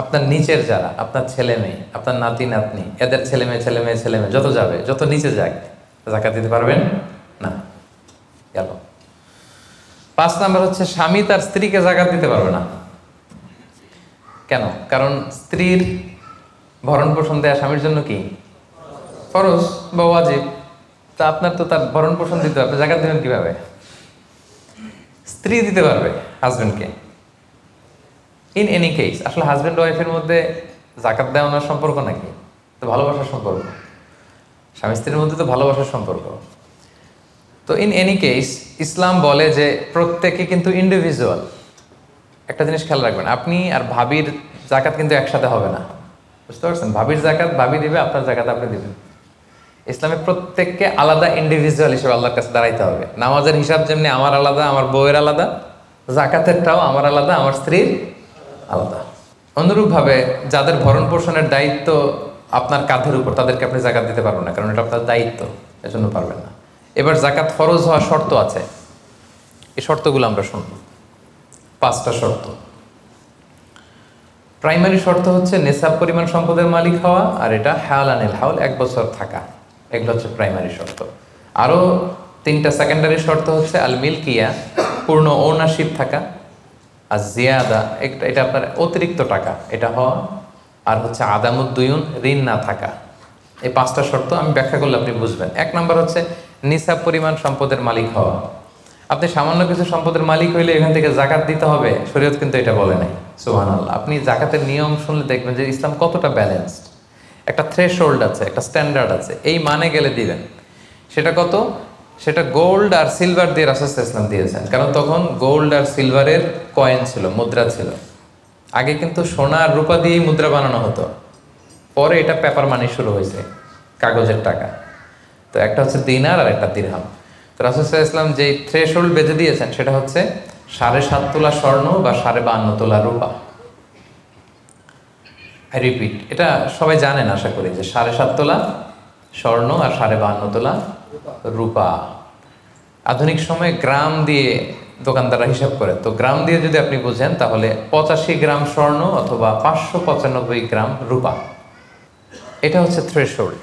আপনার নিচের যারা, আপনার ছেলে মেয়ে, আপনার নাতি নাতনি, এদের ছেলে মেয়ে ছেলে মেয়ে ছেলে মেয়ে যত যাবে, যত নিচে যাক, জাকাত দিতে পারবেন না। গেল। 5 নাম্বার হচ্ছে স্বামী তার স্ত্রীকে জাকাত দিতে পারবে না। কেন? কারণ স্ত্রীর ভরণ পোষণ দেয়া স্বামীর জন্য কি ফরজ বা ওয়াজিব। তা আপনার তো তার ভরণ পোষণ দিতে হবে, জাকাত দেবেন কিভাবে? স্ত্রী দিতে পারবে হাজবেন্ডকে। ইন এনি কেস আসলে হাজব্যান্ড ওয়াইফের মধ্যে জাকাত দেওয়ানোর সম্পর্ক নাকি? তো ভালোবাসার সম্পর্ক, স্বামী স্ত্রীর মধ্যে তো ভালোবাসার সম্পর্ক। তো ইন এনি কেস ইসলাম বলে যে প্রত্যেকে কিন্তু ইন্ডিভিজুয়াল। একটা জিনিস খেয়াল রাখবেন, আপনি আর ভাবির জাকাত কিন্তু একসাথে হবে না, বুঝতে পারছেন? ভাবির জাকাত ভাবি দিবে, আপনার জাকাত আপনি দিবেন। ইসলামে প্রত্যেককে আলাদা ইন্ডিভিজুয়াল হিসেবে আল্লাহর কাছে দাঁড়াইতে হবে। নামাজের হিসাব যেমনি আমার আলাদা, আমার বউয়ের আলাদা, জাকাতেরটাও আমার আলাদা, আমার স্ত্রীর আলাদা। অনুরূপভাবে যাদের ভরণ পোষণের দায়িত্ব আপনার কাঁধের উপর, তাদেরকে আপনি জাকাত দিতে পারবেন না, কারণ এটা আপনার দায়িত্ব, এজন্য পারবেন না। এবার জাকাত ফরজ হওয়ার শর্ত আছে, এই শর্তগুলো আমরা শুনব। 5টা শর্ত। প্রাইমারি শর্ত হচ্ছে নেসাব পরিমাণ সম্পদের মালিক হওয়া, আর এটা হাওলানিল হাওল, 1 বছর থাকা। এগুলো হচ্ছে প্রাইমারি শর্ত। আরও 3টা সেকেন্ডারি শর্ত হচ্ছে আল মিলকিয়া, পূর্ণ ওনারশিপ থাকা, আর জিয়াদা, এটা আপনার অতিরিক্ত টাকা এটা হওয়া, আর হচ্ছে আদামুদ্দুয়ুন, ঋণ না থাকা। এই 5টা শর্ত আমি ব্যাখ্যা করলে আপনি বুঝবেন। 1 নাম্বার হচ্ছে নিসাব পরিমাণ সম্পদের মালিক হওয়া। আপনি সামান্য কিছু সম্পদের মালিক হইলে এখান থেকে জাকাত দিতে হবে, শরীয়ত কিন্তু এটা বলে নাই। সুবহানাল্লাহ। আপনি জাকাতের নিয়ম শুনলে দেখবেন যে ইসলাম কতটা ব্যালেন্সড। একটা থ্রেশহোল্ড আছে, একটা স্ট্যান্ডার্ড আছে, এই মানে গেলে দিবেন। সেটা কত? সেটা গোল্ড আর সিলভার দিয়ে রাসূল সাল্লাল্লাহু আলাইহি ওয়াসাল্লাম দিয়েছেন, কারণ তখন গোল্ড আর সিলভারের কয়েন ছিল, মুদ্রা ছিল। আগে কিন্তু সোনা আর রূপা দিয়েই মুদ্রা বানানো হতো, পরে এটা পেপার মানি শুরু হয়েছে, কাগজের টাকা। তো একটা হচ্ছে দিনার আর একটা দিরহাম। তো রাসূল সাল্লাল্লাহু আলাইহি ওয়াসাল্লাম যেই থ্রেশহোল্ড বেঁধে দিয়েছেন সেটা হচ্ছে 7.5 তোলা স্বর্ণ বা 52.5 তোলা রূপা। আই রিপিট, এটা সবাই জানেন আশা করি, যে 7.5 তোলা স্বর্ণ আর 52.5 তোলা রূপা। আধুনিক সময়ে গ্রাম দিয়ে দোকানদাররা হিসাব করে, তো গ্রাম দিয়ে যদি আপনি বুঝেন তাহলে 85 গ্রাম স্বর্ণ অথবা 595 গ্রাম রূপা, এটা হচ্ছে থ্রেশহোল্ড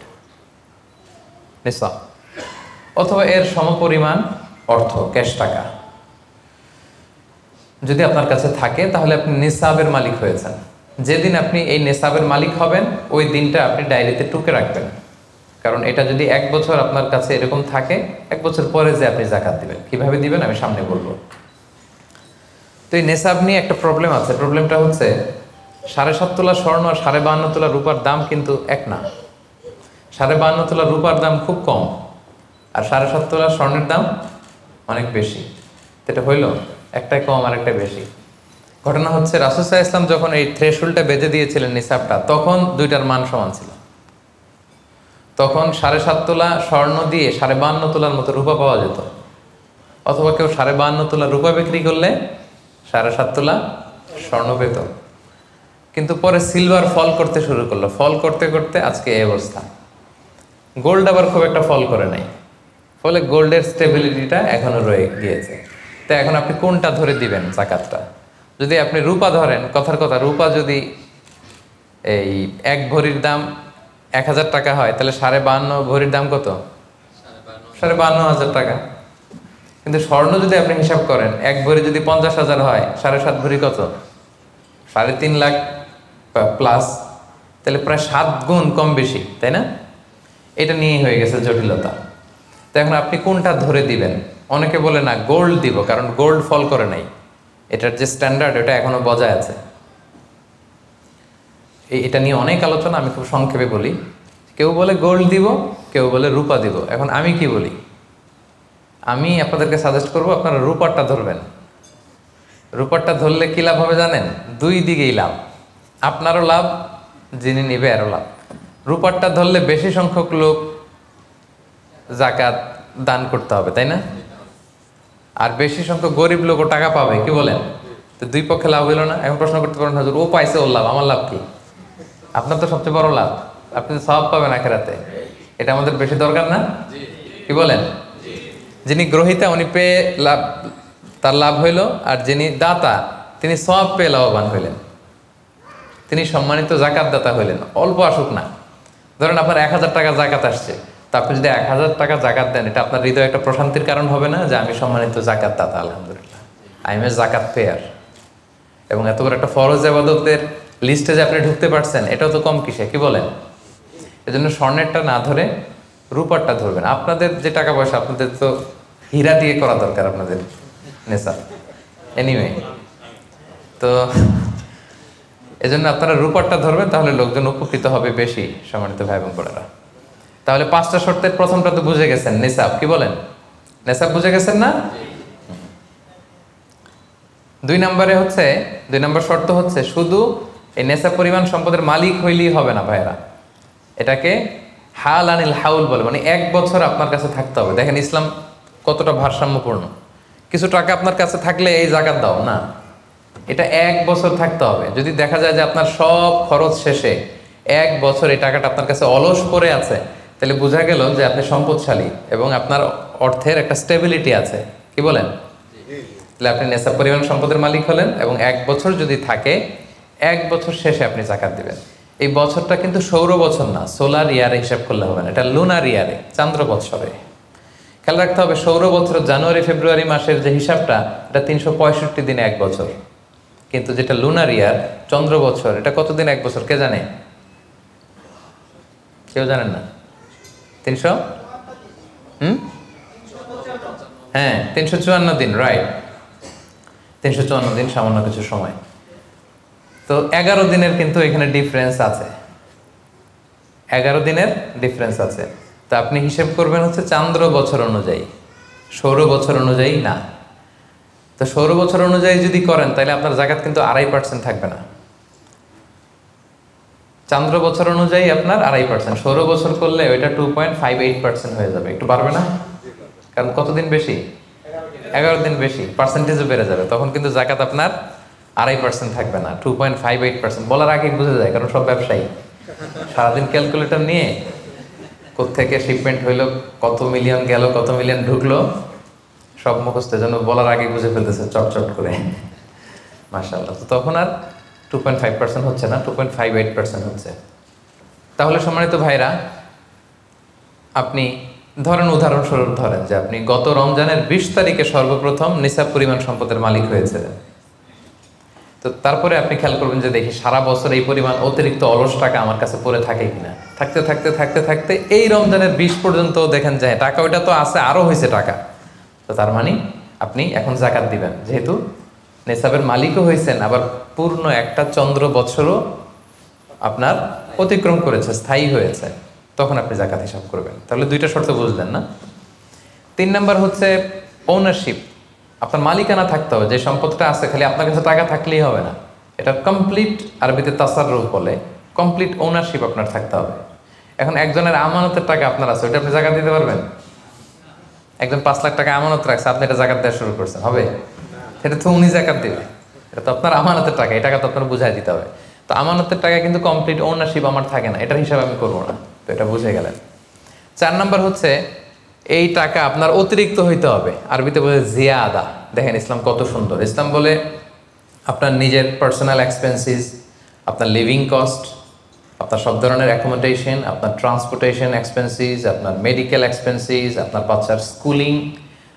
নিসাব, অথবা এর সমপরিমাণ অর্থ, ক্যাশ টাকা যদি আপনার কাছে থাকে তাহলে আপনি নিসাবের মালিক হয়েছেন। যেদিন আপনি এই নিসাবের মালিক হবেন ওই দিনটা আপনি ডায়েরিতে টুকে রাখবেন, কারণ এটা যদি 1 বছর আপনার কাছে এরকম থাকে, 1 বছর পরে যে আপনি জাকাত দিবেন, কিভাবে দিবেন আমি সামনে বলবো। তো এই নেসাব নিয়ে একটা প্রবলেম আছে। প্রবলেমটা হচ্ছে 7.5 তোলা স্বর্ণ আর 52.5 তোলা রূপার দাম কিন্তু এক না। 52.5 তোলা রূপার দাম খুব কম, আর 7.5 তোলা স্বর্ণের দাম অনেক বেশি। এটা হইল একটাই কম আর একটা বেশি। ঘটনা হচ্ছে রাসূল সাল্লাল্লাহু আলাইহি ওয়াসাল্লাম যখন এই থ্রেশহোল্ডটা বেঁধে দিয়েছিলেন নিসাবটা, তখন দুইটার মান সমান ছিল। তখন 7.5 তোলা স্বর্ণ দিয়ে 52.5 তোলার মতো রূপা পাওয়া যেত, অথবা কেউ 52.5 তোলা রূপা বিক্রি করলে 7.5 তোলা স্বর্ণ পেত। কিন্তু পরে সিলভার ফল করতে শুরু করলো, ফল করতে করতে আজকে এই অবস্থা। গোল্ড আবার খুব একটা ফল করে নাই, ফলে গোল্ডের স্টেবিলিটিটা এখনো রয়ে গিয়েছে। তো এখন আপনি কোনটা ধরে দিবেন জাকাতটা? যদি আপনি রূপা ধরেন, কথার কথা, রূপা যদি এই 1 ভরির দাম 1000 টাকা হয়, তাহলে 52.5 ভরির দাম কত? 52,500 টাকা। কিন্তু স্বর্ণ যদি আপনি হিসাব করেন, 1 ভরি যদি 50,000 হয়, 7.5 ভরি কত? 3.5 লাখ প্লাস, তাহলে প্রায় 7 গুণ কম বেশি, তাই না? এটা নিয়েই হয়ে গেছে জটিলতা। তো এখন আপনি কোনটা ধরে দিবেন? অনেকে বলে না গোল্ড দিব, কারণ গোল্ড ফল করে নাই, এটার যে স্ট্যান্ডার্ড ওটা এখনো বজায় আছে। এটা নিয়ে অনেক আলোচনা, আমি খুব সংক্ষেপে বলি। কেউ বলে গোল্ড দিব, কেউ বলে রূপা দিব। এখন আমি কি বলি? আমি আপনাদেরকে সাজেস্ট করব আপনারা রূপারটা ধরবেন। রূপারটা ধরলে কী লাভ হবে জানেন? দুই দিকেই লাভ, আপনারও লাভ, যিনি নিবে আরও লাভ। রূপারটা ধরলে বেশি সংখ্যক লোক জাকাত দান করতে হবে, তাই না? আর বেশি সংখ্যক গরিব লোকও টাকা পাবে, কি বলেন? তো দুই পক্ষে লাভ হইল না। এখন প্রশ্ন করতে পারেন, হুজুর ও পাইছে ওর লাভ, আমার লাভ কি? আপনার তো সবচেয়ে বড় লাভ, আপনি সওয়াব পাবেন আখেরাতে। এটা আমাদের বেশি দরকার না? কি বলেন? যিনি গ্রহীতা উনি পেয়ে লাভ, তার লাভ হইল, আর যিনি দাতা তিনি সওয়াব পেয়ে লাভবান হইলেন, তিনি সম্মানিত জাকাত দাতা হইলেন। অল্প আসুক না, ধরেন আপনার 1000 টাকা জাকাত আসছে, তা আপনি যদি 1000 টাকা জাকাত দেন, এটা আপনার হৃদয়ে একটা প্রশান্তির কারণ হবে না? যে আমি সম্মানিত জাকাত দাতা, আলহামদুলিল্লাহ, আই এম এ জাকাত পেয়ার। এবং এত বড় একটা ফরজ ইবাদতের লিস্টে যে আপনি ঢুকতে পারছেন, এটাও তো কম কিসে, কি বলেন? এজন্য স্বর্ণেরটা না ধরে রূপারটা ধরবেন। আপনাদের যে টাকা পয়সা, আপনাদের তো হীরা দিয়ে করা দরকার আপনাদের নেশা। এনিওয়ে, তো এজন্য আপনারা রূপারটা ধরবেন, তাহলে লোকজন উপকৃত হবে বেশি, সম্মানিত ভাই এবং বোনেরা। তাহলে 5টা শর্তের প্রথমটা তো বুঝে গেছেন, নিসাব, কি বলেন? নিসাব বুঝে গেছেন না? 2 নম্বর শর্ত হচ্ছে শুধু এই নেশাব পরিমাণ সম্পদের মালিক হইলেই হবে না ভাইরা, এটাকে হাল আনিল হাউল বলে, মানে 1 বছর আপনার কাছে থাকতে হবে। দেখেন ইসলাম কতটা ভারসাম্যপূর্ণ। কিছু টাকা আপনার কাছে থাকলে এই জাকাত দাও না, এটা 1 বছর থাকতে হবে। যদি দেখা যায় যে আপনার সব খরচ শেষে 1 বছর এই টাকাটা আপনার কাছে অলস পড়ে আছে, তাহলে বোঝা গেল যে আপনি সম্পদশালী এবং আপনার অর্থের একটা স্টেবিলিটি আছে, কি বলেন? তাহলে আপনি নেশাব পরিমাণ সম্পদের মালিক হলেন, এবং 1 বছর যদি থাকে, 1 বছর শেষে আপনি জাকাত দিবেন। এই বছরটা কিন্তু সৌর বছর না, সোলার ইয়ারে হিসাব করলে হবে না, এটা লুনার ইয়ারে, চান্দ্র বৎসরে। খেয়াল রাখতে হবে, সৌর বছর জানুয়ারি ফেব্রুয়ারি মাসের যে হিসাবটা, এটা 365 দিনে 1 বছর। কিন্তু যেটা লুনার ইয়ার, চন্দ্র বছর, এটা কতদিন 1 বছর কে জানে? কেউ জানেন না? 300 হ্যাঁ 354 দিন, রাইট, 354 দিন, সামান্য কিছু সময়। তো 11 দিনের কিন্তু এখানে ডিফারেন্স আছে, 11 দিনের ডিফারেন্স আছে। তো আপনি হিসেব করবেন হচ্ছে চান্দ্র বছর অনুযায়ী, সৌর বছর অনুযায়ী না। তো সৌর বছর অনুযায়ী যদি করেন, তাহলে আপনার জাকাত কিন্তু 2.5% থাকবে না। চান্দ্র বছর অনুযায়ী আপনার 2.5%, সৌর বছর করলে ওইটা 2.58% হয়ে যাবে। একটু বাড়বে না? কারণ কতদিন বেশি? 11 দিন বেশি, পার্সেন্টেজও বেড়ে যাবে। তখন কিন্তু জাকাত আপনার 2.5% থাকবে না, 2.58%। বলার আগেই বুঝে যায়, কারণ সব ব্যবসায়ী সারাদিন ক্যালকুলেটর নিয়ে কোত্থেকে শিপমেন্ট হইলো, কত মিলিয়ন গেল, কত মিলিয়ন ঢুকলো, সব মুখস্থ, যেন বলার আগে বুঝে ফেলতেছে চটচট করে, মাশাআল্লাহ। তো তখন আর 2.5% হচ্ছে না, 2.58% হচ্ছে। তাহলে সম্মানিত ভাইরা, আপনি ধরেন, উদাহরণস্বরূপ ধরেন যে আপনি গত রমজানের 20 তারিখে সর্বপ্রথম নিসাব পরিমাণ সম্পদের মালিক হয়েছিলেন। তো তারপরে আপনি খেয়াল করবেন যে দেখি সারা বছর এই পরিমাণ অতিরিক্ত অলস টাকা আমার কাছে পড়ে থাকে কিনা। থাকতে থাকতে থাকতে থাকতে এই রমজানের 20 পর্যন্ত দেখেন যায় টাকা ওইটা তো আছে, আরও হয়েছে টাকা। তো তার মানে আপনি এখন জাকাত দিবেন, যেহেতু নেসাবের মালিকও হয়েছেন, আবার পূর্ণ একটা চন্দ্র বছরও আপনার অতিক্রম করেছে, স্থায়ী হয়েছে, তখন আপনি জাকাত হিসাব করবেন। তাহলে 2টা শর্ত বুঝলেন না? 3 নাম্বার হচ্ছে ওনারশিপ, আপনার মালিকানা থাকতে হবে। যে সম্পদটা আছে, খালি আপনার কাছে টাকা থাকলেই হবে না, এটা কমপ্লিট, আরবিতে তাসাররুফ বলে, কমপ্লিট ওনারশিপ আপনার থাকতে হবে। এখন একজনের আমানতের টাকা আপনার আছে, ওইটা আপনি জাকাত দিতে পারবেন? একজন 5 লাখ টাকা আমানত রাখছে, আপনি এটা জাকাত দেওয়া শুরু করছেন, হবে? সেটা তো উনি জাকাত দিবে, এটা তো আপনার আমানতের টাকা, এই টাকা তো আপনার বুঝাই দিতে হবে। তো আমানতের টাকা কিন্তু কমপ্লিট ওনারশিপ আমার থাকে না, এটার হিসাব আমি করবো না। তো এটা বুঝে গেলেন। 4 নাম্বার হচ্ছে এই টাকা আপনার অতিরিক্ত হইতে হবে, আরবিতে বলে জিয়াদা। দেখেন ইসলাম কত সুন্দর। ইসলাম বলে আপনার নিজের পার্সোনাল এক্সপেন্সিস, আপনার লিভিং কস্ট, আপনার সব ধরনের অ্যাকোমোডেশন, আপনার ট্রান্সপোর্টেশন এক্সপেন্সিস, আপনার মেডিকেল এক্সপেন্সিস, আপনার বাচ্চার স্কুলিং,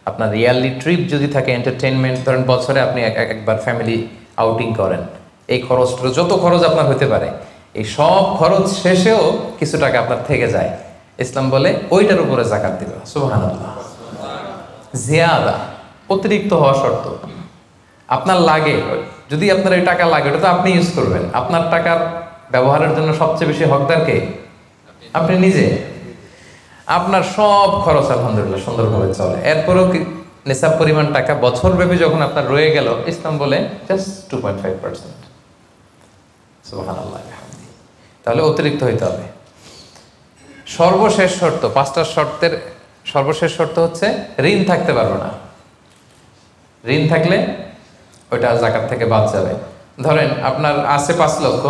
আপনার ইয়ারলি ট্রিপ যদি থাকে, এন্টারটেনমেন্ট, ধরেন বছরে আপনি একবার ফ্যামিলি আউটিং করেন, এই খরচটা, যত খরচ আপনার হতে পারে, এই সব খরচ শেষেও কিছু টাকা আপনার থেকে যায়, ইসলাম বলে ওইটার উপরে জাকাত দিবে। সুবহানাল্লাহ। জিয়াদা, অতিরিক্ত হওয়া শর্ত। আপনার লাগে, যদি আপনার এই টাকা লাগে, ওটা তো আপনি ইউজ করবেন, আপনার টাকার ব্যবহারের জন্য সবচেয়ে বেশি হকদার কে? আপনি নিজে। আপনার সব খরচ আলহামদুলিল্লাহ সুন্দরভাবে চলে, এরপরেও নিসাব পরিমাণ টাকা বছরব্যাপী যখন আপনার রয়ে গেল, ইসলাম বলে জাস্ট 2.5%। সুবহানাল্লাহ। তাহলে অতিরিক্ত হইতে হবে। সর্বশেষ শর্ত, 5টা শর্তের সর্বশেষ শর্ত হচ্ছে ঋণ থাকতে পারবে না। ঋণ থাকলে ওইটা জাকাত থেকে বাদ যাবে। ধরেন আপনার আছে 5 লক্ষ,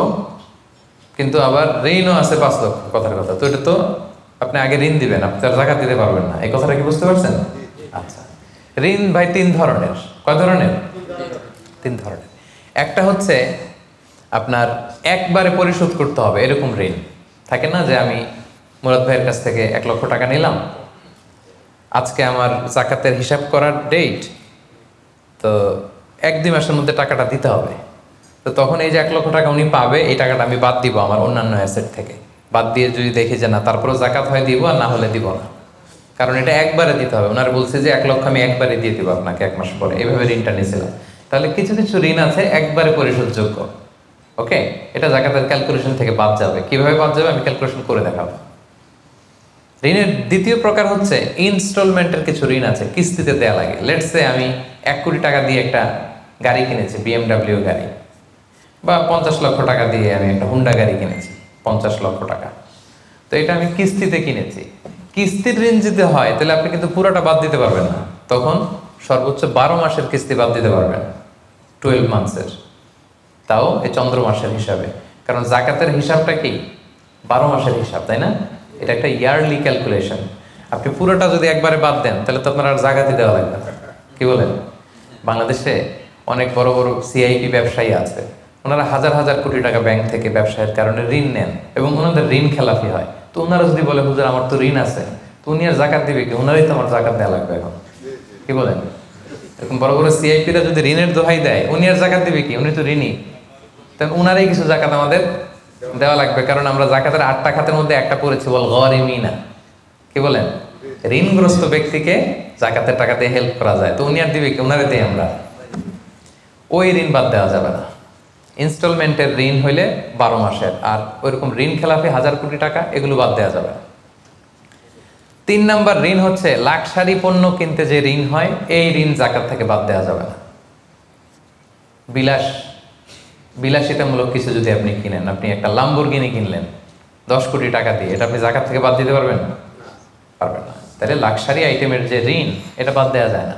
কিন্তু আবার ঋণও আছে 5 লক্ষ, কথার কথা তো, এটা তো আপনি আগে ঋণ দিবেন, আপনি তার জাকাত দিতে পারবেন না। এই কথাটা কি বুঝতে পারছেন? আচ্ছা, ঋণ ভাই 3 ধরনের। কয় ধরনের? 3 ধরনের। একটা হচ্ছে আপনার একবারে পরিশোধ করতে হবে, এরকম ঋণ থাকে না, যে আমি মুরাদ ভাইয়ের কাছ থেকে 1 লক্ষ টাকা নিলাম, আজকে আমার জাকাতের হিসাব করার ডেট, তো 1-2 মাসের মধ্যে টাকাটা দিতে হবে। তো তখন এই যে 1 লক্ষ টাকা উনি পাবে, এই টাকাটা আমি বাদ দিব আমার অন্যান্য অ্যাসেট থেকে। বাদ দিয়ে যদি দেখি যে না, তারপরেও জাকাত হয় দিব, আর না হলে দিব না, কারণ এটা একবারে দিতে হবে। ওনারা বলছে যে 1 লক্ষ আমি একবারে দিয়ে দিব আপনাকে 1 মাস পরে, এইভাবে ঋণটা নিয়েছিলাম। তাহলে কিছু কিছু ঋণ আছে একবারে পরিশোধযোগ্য, ওকে, এটা জাকাতের ক্যালকুলেশন থেকে বাদ যাবে। কিভাবে বাদ যাবে আমি ক্যালকুলেশন করে দেখাবো। ঋণের দ্বিতীয় প্রকার হচ্ছে ইনস্টলমেন্টের কিছু ঋণ আছে, কিস্তিতে দেয়া লাগে। লেটস সে আমি 1 কোটি টাকা দিয়ে একটা গাড়ি কিনেছি, BMW গাড়ি, বা 50 লক্ষ টাকা দিয়ে আমি একটা হুন্ডা গাড়ি কিনেছি, 50 লক্ষ টাকা। তো এটা আমি কিস্তিতে কিনেছি। কিস্তির ঋণ যদি হয় তাহলে আপনি কিন্তু পুরোটা বাদ দিতে পারবেন না, তখন সর্বোচ্চ 12 মাসের কিস্তি বাদ দিতে পারবেন, 12 মান্থসের, তাও এই চন্দ্র মাসের হিসাবে। কারণ জাকাতের হিসাবটা কি 12 মাসের হিসাব, তাই না? এটা একটা ইয়ারলি ক্যালকুলেশন। আপনি পুরোটা যদি একবারে বাদ দেন তাহলে তো আপনার আর জাকাতই দেওয়া লাগবে না। কি বলেন? বাংলাদেশে অনেক বড় বড় CIP ব্যবসায়ী আছে, ওনারা হাজার হাজার কোটি টাকা ব্যাংক থেকে ব্যবসায়ের কারণে ঋণ নেন, এবং ওনাদের ঋণ খেলাপি হয়। তো ওনারা যদি বলে হুজুর আমার তো ঋণ আছে, তো উনি আর জাকাত দিবে কি? ওনারাই তো আমার জাকাত দেওয়া লাগবে এখন। কি বলেন? এরকম বড় বড় CIP-রা যদি ঋণের দোহাই দেয়, উনি আর জাকাত দিবে কি? উনি তো ঋণী। তাহলে ওনারাই কিছু জাকাত আমাদের দেওয়া লাগবে, কারণ আমরা জাকাতের 8টা খাতের মধ্যে একটা পড়েছি, বল গরিমিনা। কি বলেন? ঋণগ্রস্ত ব্যক্তিকে জাকাতের টাকা দিয়ে হেল্প করা যায়, তো উনি আর দিবে কি? ওনারে দেই আমরা। ওই ঋণ বাদ দেওয়া যাবে না। ইনস্টলমেন্টের ঋণ হইলে 12 মাসের, আর ওইরকম ঋণ খেলাপি 1000 কোটি টাকা, এগুলো বাদ দেওয়া যাবে না। 3 নাম্বার ঋণ হচ্ছে লাক্সারি পণ্য কিনতে যে ঋণ হয়, এই ঋণ জাকাত থেকে বাদ দেওয়া যাবে না। বিলাসিতামূলক কিছু যদি আপনি কিনেন, আপনি একটা লাম্বরগিনি কিনলেন 10 কোটি টাকা দিয়ে, এটা আপনি জাকাত থেকে বাদ দিতে পারবেন? পারবেন না। তাহলে লাক্সারি আইটেমের যে ঋণ, এটা বাদ দেওয়া যায় না।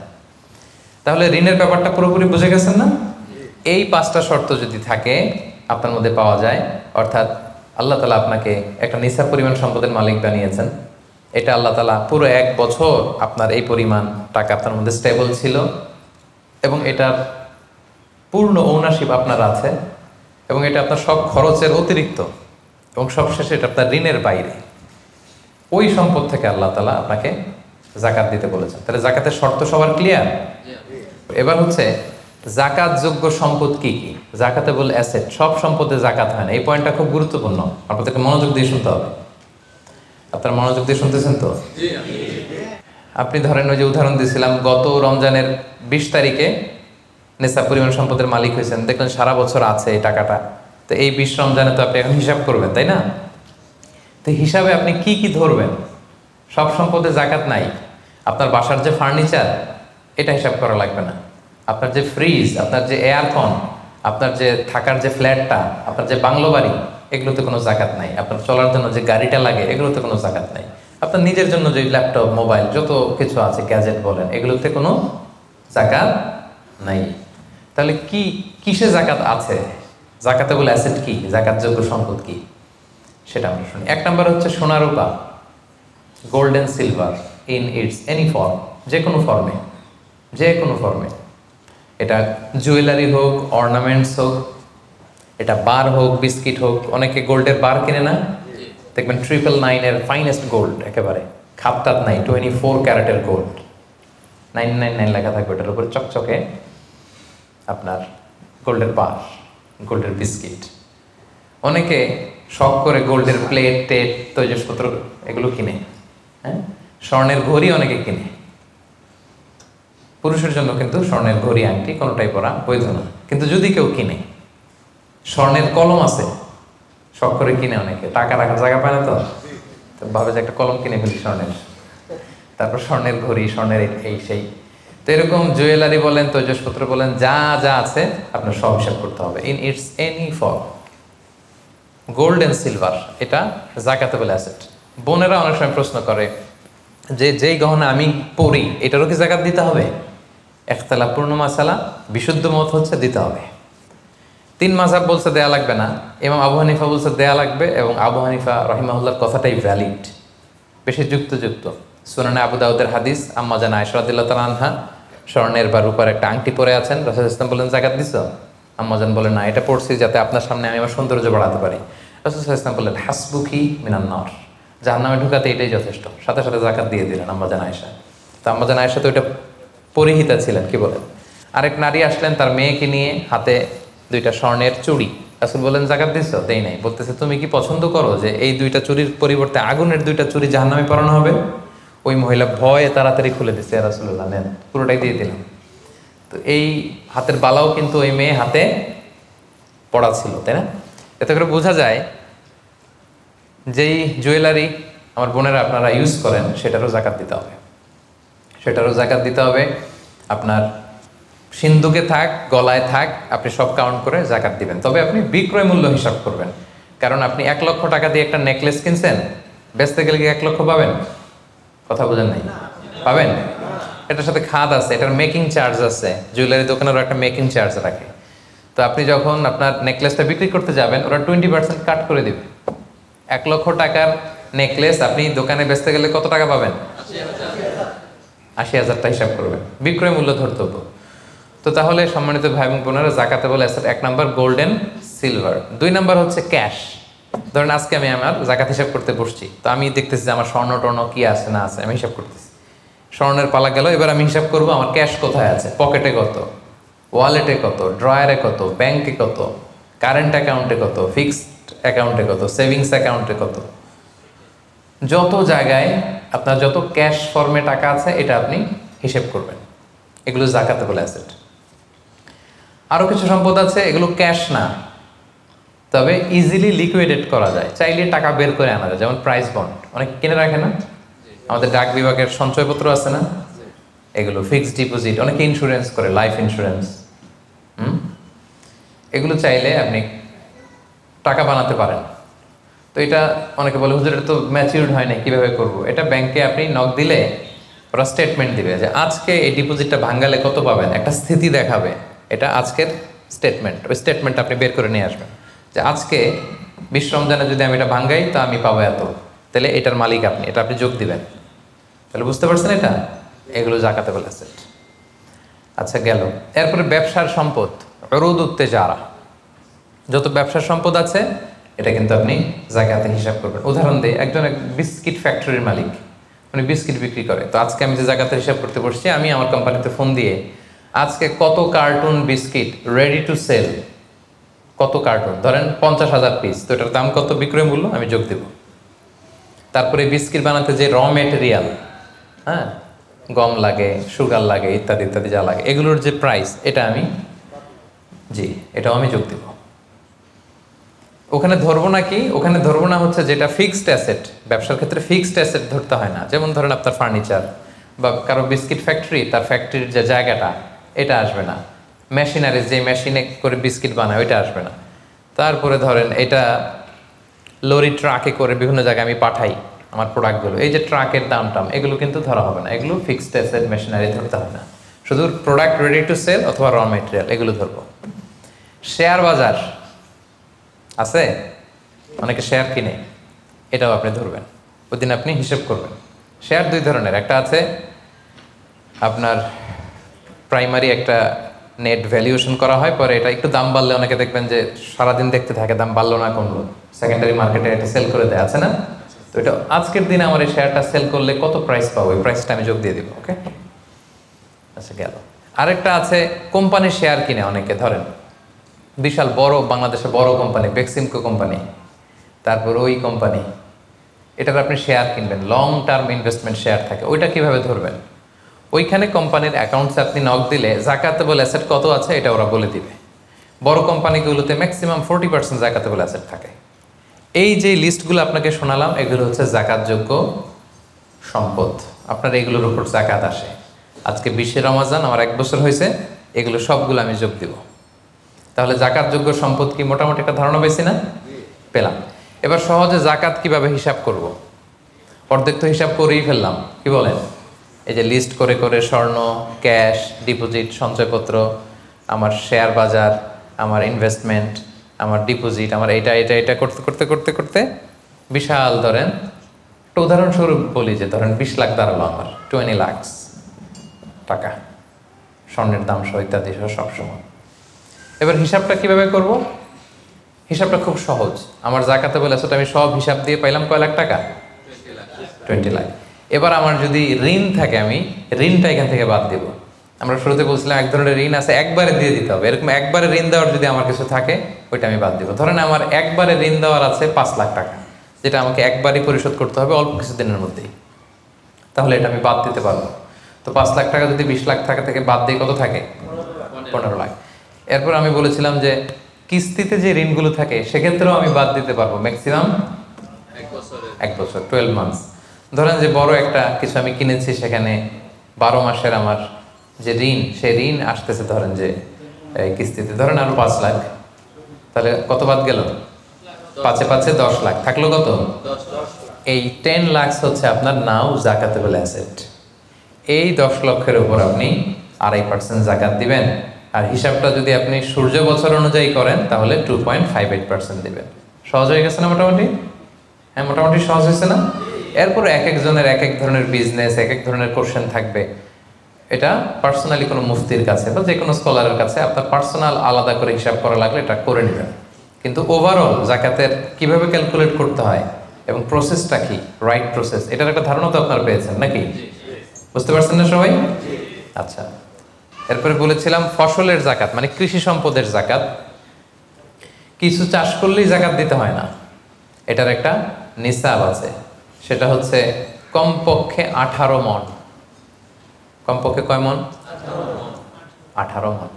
তাহলে ঋণের ব্যাপারটা পুরোপুরি বুঝে গেছেন না? এই 5টা শর্ত যদি থাকে আপনার মধ্যে পাওয়া যায়, অর্থাৎ আল্লাহ তাআলা আপনাকে একটা নিসাব পরিমাণ সম্পদের মালিক বানিয়েছেন, এটা আল্লাহ তাআলা পুরো 1 বছর আপনার এই পরিমাণ টাকা আপনার মধ্যে স্টেবল ছিল, এবং এটার পূর্ণ ওনারশিপ আপনার আছে, এবং এটা আপনার সব খরচের অতিরিক্ত, এবং সবশেষে এটা আপনার ঋণের বাইরে। ওই সম্পদ থেকে আল্লাহ তাআলা আপনাকে জাকাত দিতে বলেছেন। তাহলে জাকাতের শর্ত সবার ক্লিয়ার? এবার হচ্ছে জাকাত যোগ্য সম্পদ কি কি? জাকাতে বলে অ্যাসেট, সব সম্পদে জাকাত হয় না। এই পয়েন্টটা খুব গুরুত্বপূর্ণ, আপনাদেরকে মনোযোগ দিয়ে শুনতে হবে। আপনারা মনোযোগ দিয়ে শুনতেছেন তো? আপনি ধরেন ওই যে উদাহরণ দিয়েছিলাম, গত রমজানের 20 তারিখে নেশাব পরিমাণ সম্পদের মালিক হয়েছেন, দেখলেন সারা বছর আছে এই টাকাটা, তো এই 20 রমজানে তো আপনি এখন হিসাব করবেন, তাই না? তো হিসাবে আপনি কি কি ধরবেন? সব সম্পদে জাকাত নাই। আপনার বাসার যে ফার্নিচার, এটা হিসাব করা লাগবে না। আপনার যে ফ্রিজ, আপনার যে এয়ারকন, আপনার যে থাকার যে ফ্ল্যাটটা, আপনার যে বাংলো বাড়ি, এগুলোতে কোনো জাকাত নাই। আপনার চলার জন্য যে গাড়িটা লাগে, এগুলোতে কোনো জাকাত নাই। আপনার নিজের জন্য যে ল্যাপটপ, মোবাইল, যত কিছু আছে, গ্যাজেট বলেন, এগুলোতে কোনো জাকাত নাই। তাহলে কিসে জাকাত আছে? জাকাতে বলে অ্যাসেট কি, জাকাতযোগ্য সম্পদ কি, সেটা আমরা শুনি। 1 নম্বর হচ্ছে সোনা রূপা, gold and silver in its any form, যে কোনো ফর্মে, যে কোনো ফর্মে। এটা জুয়েলারি হোক, অর্নামেন্টস হোক, এটা বার হোক, বিস্কিট হোক। অনেকে গোল্ডের বার কিনে না, দেখবেন 999-এর ফাইনেস্ট গোল্ড, একেবারে খাপটাত নাই, 24 ক্যারেটের গোল্ড, 999 লেখা থাকবে ওটার উপরে চকচকে, আপনার গোল্ডের বার, গোল্ডের বিস্কিট। অনেকে শখ করে গোল্ডের প্লেট, টেট, তৈজসপত্র এগুলো কিনে। হ্যাঁ, স্বর্ণের ঘড়ি অনেকে কিনে। পুরুষের জন্য কিন্তু স্বর্ণের ঘড়ি, আংটি কোনোটাই পরা বৈধ না। কিন্তু যদি কেউ কিনে, স্বর্ণের কলম আছে, শখ করে কিনে অনেকে, টাকা রাখার জায়গা পায় না, তো ভাবে যে একটা কলম কিনে ফেলি স্বর্ণের, তারপর স্বর্ণের ঘড়ি, স্বর্ণের এই সেই। তো এরকম জুয়েলারি বলেন, তৈজসপত্র বলেন, যা যা আছে আপনার সব হিসাব করতে হবে in its any form. Gold and silver এটা জাকাতেবল অ্যাসেট। বোনেরা অনেক সময় প্রশ্ন করে যে যেই গহনা আমি পরি এটারও কি জাকাত দিতে হবে? ইখতিলাফপূর্ণ মাসালা, বিশুদ্ধ মত হচ্ছে দিতে হবে। 3 মাযহাব বলছে দেয়া লাগবে না, ইমাম আবু হানিফা বলছে দেয়া লাগবে, এবং আবু হানিফা রাহিমাহুল্লাহর কথাটাই ভ্যালিড, বেশি যুক্ত। সুনানে আবু দাউদের হাদিস, আম্মা জান আয়েশা রাদিয়াল্লাহু তাআলা আনহা স্বর্ণের বা রূপার একটা আংটি পরে আছেন, রাসূল ইসলাম বলেন জাকাত দিছো? আম্মা জান বলেন না, এটা পড়ছি যাতে আপনার সামনে আমি আমার সৌন্দর্য বাড়াতে পারি। রাসূল ইসলাম বললেন হাসবুকি মিনান নার, জাহান্নামে ঢুকাতে এটাই যথেষ্ট, সাথে সাথে জাকাত দিয়ে দিলেন আম্মা জান আয়েশা। তো আম্মা জান আয়েশা তো এটা পরিহিতা ছিলেন, কি বলেন। আরেক নারী আসলেন তার মেয়েকে নিয়ে, হাতে 2টা স্বর্ণের চুড়ি, রাসূল বলেন জাকাত দিছো? দেই নাই। বলতেছে তুমি কি পছন্দ করো যে এই 2টা চুড়ির পরিবর্তে আগুনের 2টা চুড়ি জাহান্নামে পরানো হবে? ওই মহিলা ভয়ে তাড়াতাড়ি খুলে দিচ্ছে, রাসূলুল্লাহ নেন, পুরোটাই দিয়ে দিলাম। তো এই হাতের বালাও কিন্তু ওই মেয়ে হাতে পড়া ছিল, তাই না? এতে করে বোঝা যায় যেই জুয়েলারি আমার বোনেরা আপনারা ইউজ করেন সেটারও জাকাত দিতে হবে, সেটারও জাকাত দিতে হবে। আপনার সিন্ধুকে থাক, গলায় থাক, আপনি সব কাউন্ট করে জাকাত দিবেন। তবে আপনি বিক্রয় মূল্য হিসাব করবেন, কারণ আপনি 1 লক্ষ টাকা দিয়ে একটা নেকলেস কিনছেন, বেচতে গেলে কি 1 লক্ষ পাবেন? কথা বোঝেন নাই? পাবেন? এটার সাথে খাদ আছে, এটার মেকিং চার্জ আছে, জুয়েলারি দোকানেরও একটা মেকিং চার্জ রাখে। তো আপনি যখন আপনার নেকলেসটা বিক্রি করতে যাবেন, ওরা 20% কাট করে দিবে। 1 লক্ষ টাকার নেকলেস আপনি দোকানে বেচতে গেলে কত টাকা পাবেন? 80,000 হিসাব করবেন, বিক্রয় মূল্য ধরতে হবে। তো তাহলে সম্মানিত ভাই এবং বোনেরা, জাকাতেবল asset 1 number golden silver, 2 number হচ্ছে ক্যাশ। ধরেন আজকে আমি আমার জাকাত হিসাব করতে বসছি, তো আমি দেখতেছি যে আমার স্বর্ণ টর্ণ কি আছে না আছে, আমি হিসাব করতেছি। স্বর্ণের পালা গেল, এবার আমি হিসাব করব আমার ক্যাশ কোথায় আছে, পকেটে কত, ওয়ালেটে কত, ড্রয়ারে কত, ব্যাংকে কত, কারেন্ট অ্যাকাউন্টে কত, ফিক্সড অ্যাকাউন্টে কত, সেভিংস অ্যাকাউন্টে কত, যত জায়গায় আপনার যত ক্যাশ ফর্মে টাকা আছে এটা আপনি হিসেব করবেন। এগুলো জাকাতেবল অ্যাসেট। আরও কিছু সম্পদ আছে, এগুলো ক্যাশ না, তবে ইজিলি লিকুইডেট করা যায়, চাইলে টাকা বের করে আনা যায়, যেমন প্রাইস বন্ড অনেক কিনে রাখে না, আমাদের ডাক বিভাগের সঞ্চয়পত্র আছে না, এগুলো ফিক্সড ডিপোজিট, অনেকে ইন্স্যুরেন্স করে, লাইফ ইন্স্যুরেন্স। এগুলো চাইলে আপনি টাকা বানাতে পারেন। তো এটা অনেকে বলে হুজুর এটা তো ম্যাচিউরড হয় না, কীভাবে করব? এটা ব্যাংকে আপনি নক দিলে ওরা স্টেটমেন্ট দিবে যে আজকে এই ডিপোজিটটা ভাঙালে কত পাবেন, একটা স্থিতি দেখাবে, এটা আজকের স্টেটমেন্ট। ওই স্টেটমেন্ট আপনি বের করে নিয়ে আসবেন যে আজকে 20 রমজানে যদি আমি এটা ভাঙ্গাই তো আমি পাবো এত, তাহলে এটার মালিক আপনি, এটা আপনি যোগ দিবেন। তাহলে বুঝতে পারছেন এটা? এগুলো জাকাতেবল অ্যাসেট। আচ্ছা গেল। এরপরে ব্যবসার সম্পদ, উরুদ উত্তেজারা, যত ব্যবসার সম্পদ আছে এটা কিন্তু আপনি জাকাতে হিসাব করবেন। উদাহরণ দিই, একজন বিস্কিট ফ্যাক্টরির মালিক, উনি বিস্কিট বিক্রি করে। তো আজকে আমি যে জাকাতের হিসাব করতে বসছি, আমি আমার কোম্পানিতে ফোন দিয়ে আজকে কত carton biscuit ready to sell, কত কার্টুন, ধরেন 50,000 পিস, তো এটার দাম কত, বিক্রয় মূল্য আমি যোগ দেব। তারপরে বিস্কিট বানাতে যে র মেটেরিয়াল, হ্যাঁ, গম লাগে, সুগার লাগে, ইত্যাদি ইত্যাদি যা লাগে, এগুলোর যে প্রাইস, এটা আমি এটাও আমি যোগ দেব। ওখানে ধরবো না কি, ওখানে ধরবো না হচ্ছে যেটা ফিক্সড অ্যাসেট। ব্যবসার ক্ষেত্রে ফিক্সড অ্যাসেট ধরতে হয় না, যেমন ধরেন আপনার ফার্নিচার বা কারো বিস্কিট ফ্যাক্টরি, তার ফ্যাক্টরির যে জায়গাটা এটা আসবে না, মেশিনারি যে মেশিনে করে বিস্কিট বানায় ওইটা আসবে না। তারপরে ধরেন এটা লরি ট্রাকে করে বিভিন্ন জায়গায় আমি পাঠাই আমার প্রোডাক্টগুলো, এই যে ট্রাকের দাম টাম এগুলো কিন্তু ধরা হবে না, এগুলো ফিক্সড অ্যাসেট মেশিনারি ধরতে হয় না, শুধু প্রোডাক্ট রেডি টু সেল অথবা র মেটেরিয়াল এগুলো ধরবো। শেয়ার বাজার আছে, অনেকে শেয়ার কিনে, এটাও আপনি ধরবেন, ওই দিন আপনি হিসেব করবেন। শেয়ার 2 ধরনের, একটা আছে আপনার প্রাইমারি, একটা নেট ভ্যালুয়েশন করা হয়, পরে এটা একটু দাম বাড়লে অনেকে দেখবেন যে সারাদিন দেখতে থাকে দাম বাড়লো না কমলো, সেকেন্ডারি মার্কেটে এটা সেল করে দেয়, আছে না? তো এটা আজকের দিনে আমার এই শেয়ারটা সেল করলে কত প্রাইস পাবো, ওই প্রাইসটা আমি যোগ দিয়ে দিব। ওকে, আচ্ছা গেল। আরেকটা আছে কোম্পানির শেয়ার কিনে অনেকে, ধরেন বিশাল বড় বাংলাদেশে বড় কোম্পানি বেক্সিমকো কোম্পানি, তারপর ওই কোম্পানি, এটার আপনি শেয়ার কিনবেন, লং টার্ম ইনভেস্টমেন্ট শেয়ার থাকে, ওইটা কিভাবে ধরবেন? ওইখানে কোম্পানির অ্যাকাউন্টসে আপনি নক দিলে জাকাতেবল অ্যাসেট কত আছে এটা ওরা বলে দিবে। বড় কোম্পানিগুলোতে ম্যাক্সিমাম 40% জাকাতেবল অ্যাসেট থাকে। এই যে লিস্টগুলো আপনাকে শোনালাম এগুলো হচ্ছে জাকাতযোগ্য সম্পদ, আপনার এগুলোর উপর জাকাত আসে। আজকে 20 রমজান, আমার 1 বছর হয়েছে, এগুলো সবগুলো আমি যোগ দিব। তাহলে জাকাতযোগ্য সম্পদ কি মোটামুটি একটা ধারণা পেয়েছি না? পেলাম। এবার সহজে জাকাত কিভাবে হিসাব করব? অর্ধেক তো হিসাব করেই ফেললাম, কি বলেন? এই যে লিস্ট করে করে স্বর্ণ, ক্যাশ, ডিপোজিট, সঞ্চয়পত্র, আমার শেয়ার বাজার, আমার ইনভেস্টমেন্ট, আমার ডিপোজিট, আমার এটা করতে করতে করতে করতে বিশাল, ধরেন একটা উদাহরণস্বরূপ বলি যে ধরেন 20 লাখ দাঁড়ালো আমার, 20 লাখ টাকা, স্বর্ণের দাম সহ ইত্যাদি সহ সবসময়। এবার হিসাবটা কিভাবে করব? হিসাবটা খুব সহজ। আমার জাকাতে বলে আসলে আমি সব হিসাব দিয়ে পাইলাম কয় লাখ টাকা? 20 লাখ। এবার আমার যদি ঋণ থাকে, আমি ঋণটা এখান থেকে বাদ দেব। আমরা শুরুতে বলছিলাম এক ধরনের ঋণ আছে একবারে দিয়ে দিতে হবে, এরকম একবারে ঋণ দেওয়ার যদি আমার কিছু থাকে ওইটা আমি বাদ দিব। ধরেন আমার একবারে ঋণ দেওয়ার আছে 5 লাখ টাকা, যেটা আমাকে একবারই পরিশোধ করতে হবে অল্প কিছুদিনের মধ্যেই, তাহলে এটা আমি বাদ দিতে পারবো। তো 5 লাখ টাকা যদি 20 লাখ টাকা থেকে বাদ দিয়ে কত থাকে? 15 লাখ। এরপর আমি বলেছিলাম যে কিস্তিতে যে ঋণগুলো থাকে সেক্ষেত্রেও আমি বাদ দিতে পারবো ম্যাক্সিমাম 1 বছর, 12 মান্থস। ধরেন যে বড় একটা কিছু আমি কিনেছি, সেখানে 12 মাসের আমার যে ঋণ, সেই ঋণ আসতেছে ধরেন যে কিস্তিতে, ধরেন আরো 5 লাখ, তাহলে কত বাদ গেল? 5 5 10 লাখ, থাকলো কত? এই 10 লাখ হচ্ছে আপনার নাও জাকাতেবল অ্যাসেট। এই 10 লক্ষের উপর আপনি 2.5% জাকাত দিবেন। আর হিসাবটা যদি আপনি সূর্য বছর অনুযায়ী করেন তাহলে 2.58% দিবেন। সহজ হয়ে গেছে না মোটামুটি? হ্যাঁ, মোটামুটি সহজ হয়েছে না? এরপর এক একজনের এক এক ধরনের বিজনেস, এক এক ধরনের কোশ্চেন থাকবে। এটা পার্সোনালি কোনো মুফতির কাছে বা যে কোনো স্কলারের কাছে আপনার পার্সোনাল আলাদা করে হিসাব করা লাগলে এটা করে নেবেন। কিন্তু ওভারঅল জাকাতের কিভাবে ক্যালকুলেট করতে হয় এবং প্রসেসটা কি, রাইট প্রসেস, এটার একটা ধারণা তো আপনারা পেয়েছেন নাকি? বুঝতে পারছেন না সবাই? আচ্ছা, এরপরে বলেছিলাম ফসলের জাকাত, মানে কৃষি সম্পদের জাকাত। কিছু চাষ করলেই জাকাত দিতে হয় না, এটার একটা নিসাব আছে, সেটা হচ্ছে কমপক্ষে 18 মণ। কমপক্ষে কয় মণ? 18 মণ।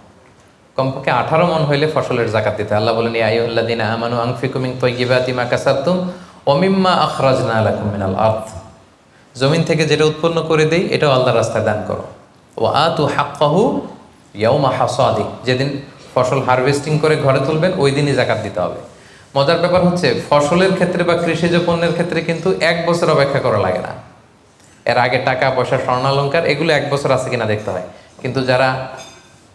কমপক্ষে 18 মণ হইলে ফসলের জাকাত দিতে। আল্লাহ বলেন, ইয়া আইয়ুহাল্লাযীনা আমানু আনফিকু মিন তাইয়্যিবাতি মা কাসাবতুম ওয়া মিম্মা আখরাজনা লাকুম মিনাল আরদ। জমিন থেকে যেটা উৎপন্ন করে দেই এটাও আল্লাহর রাস্তায় দান করো। ওয়া আতু হাক্কাহু ইয়াওমা হাসাদি, যেদিন ফসল হারভেস্টিং করে ঘরে তুলবেন ওই দিনই জাকাত দিতে হবে। মজার ব্যাপার হচ্ছে ফসলের ক্ষেত্রে বা কৃষিজ পণ্যের ক্ষেত্রে কিন্তু 1 বছর অপেক্ষা করা লাগে না। এর আগে টাকা পয়সা, স্বর্ণালঙ্কার এগুলো 1 বছর আছে কিনা দেখতে হয়। কিন্তু যারা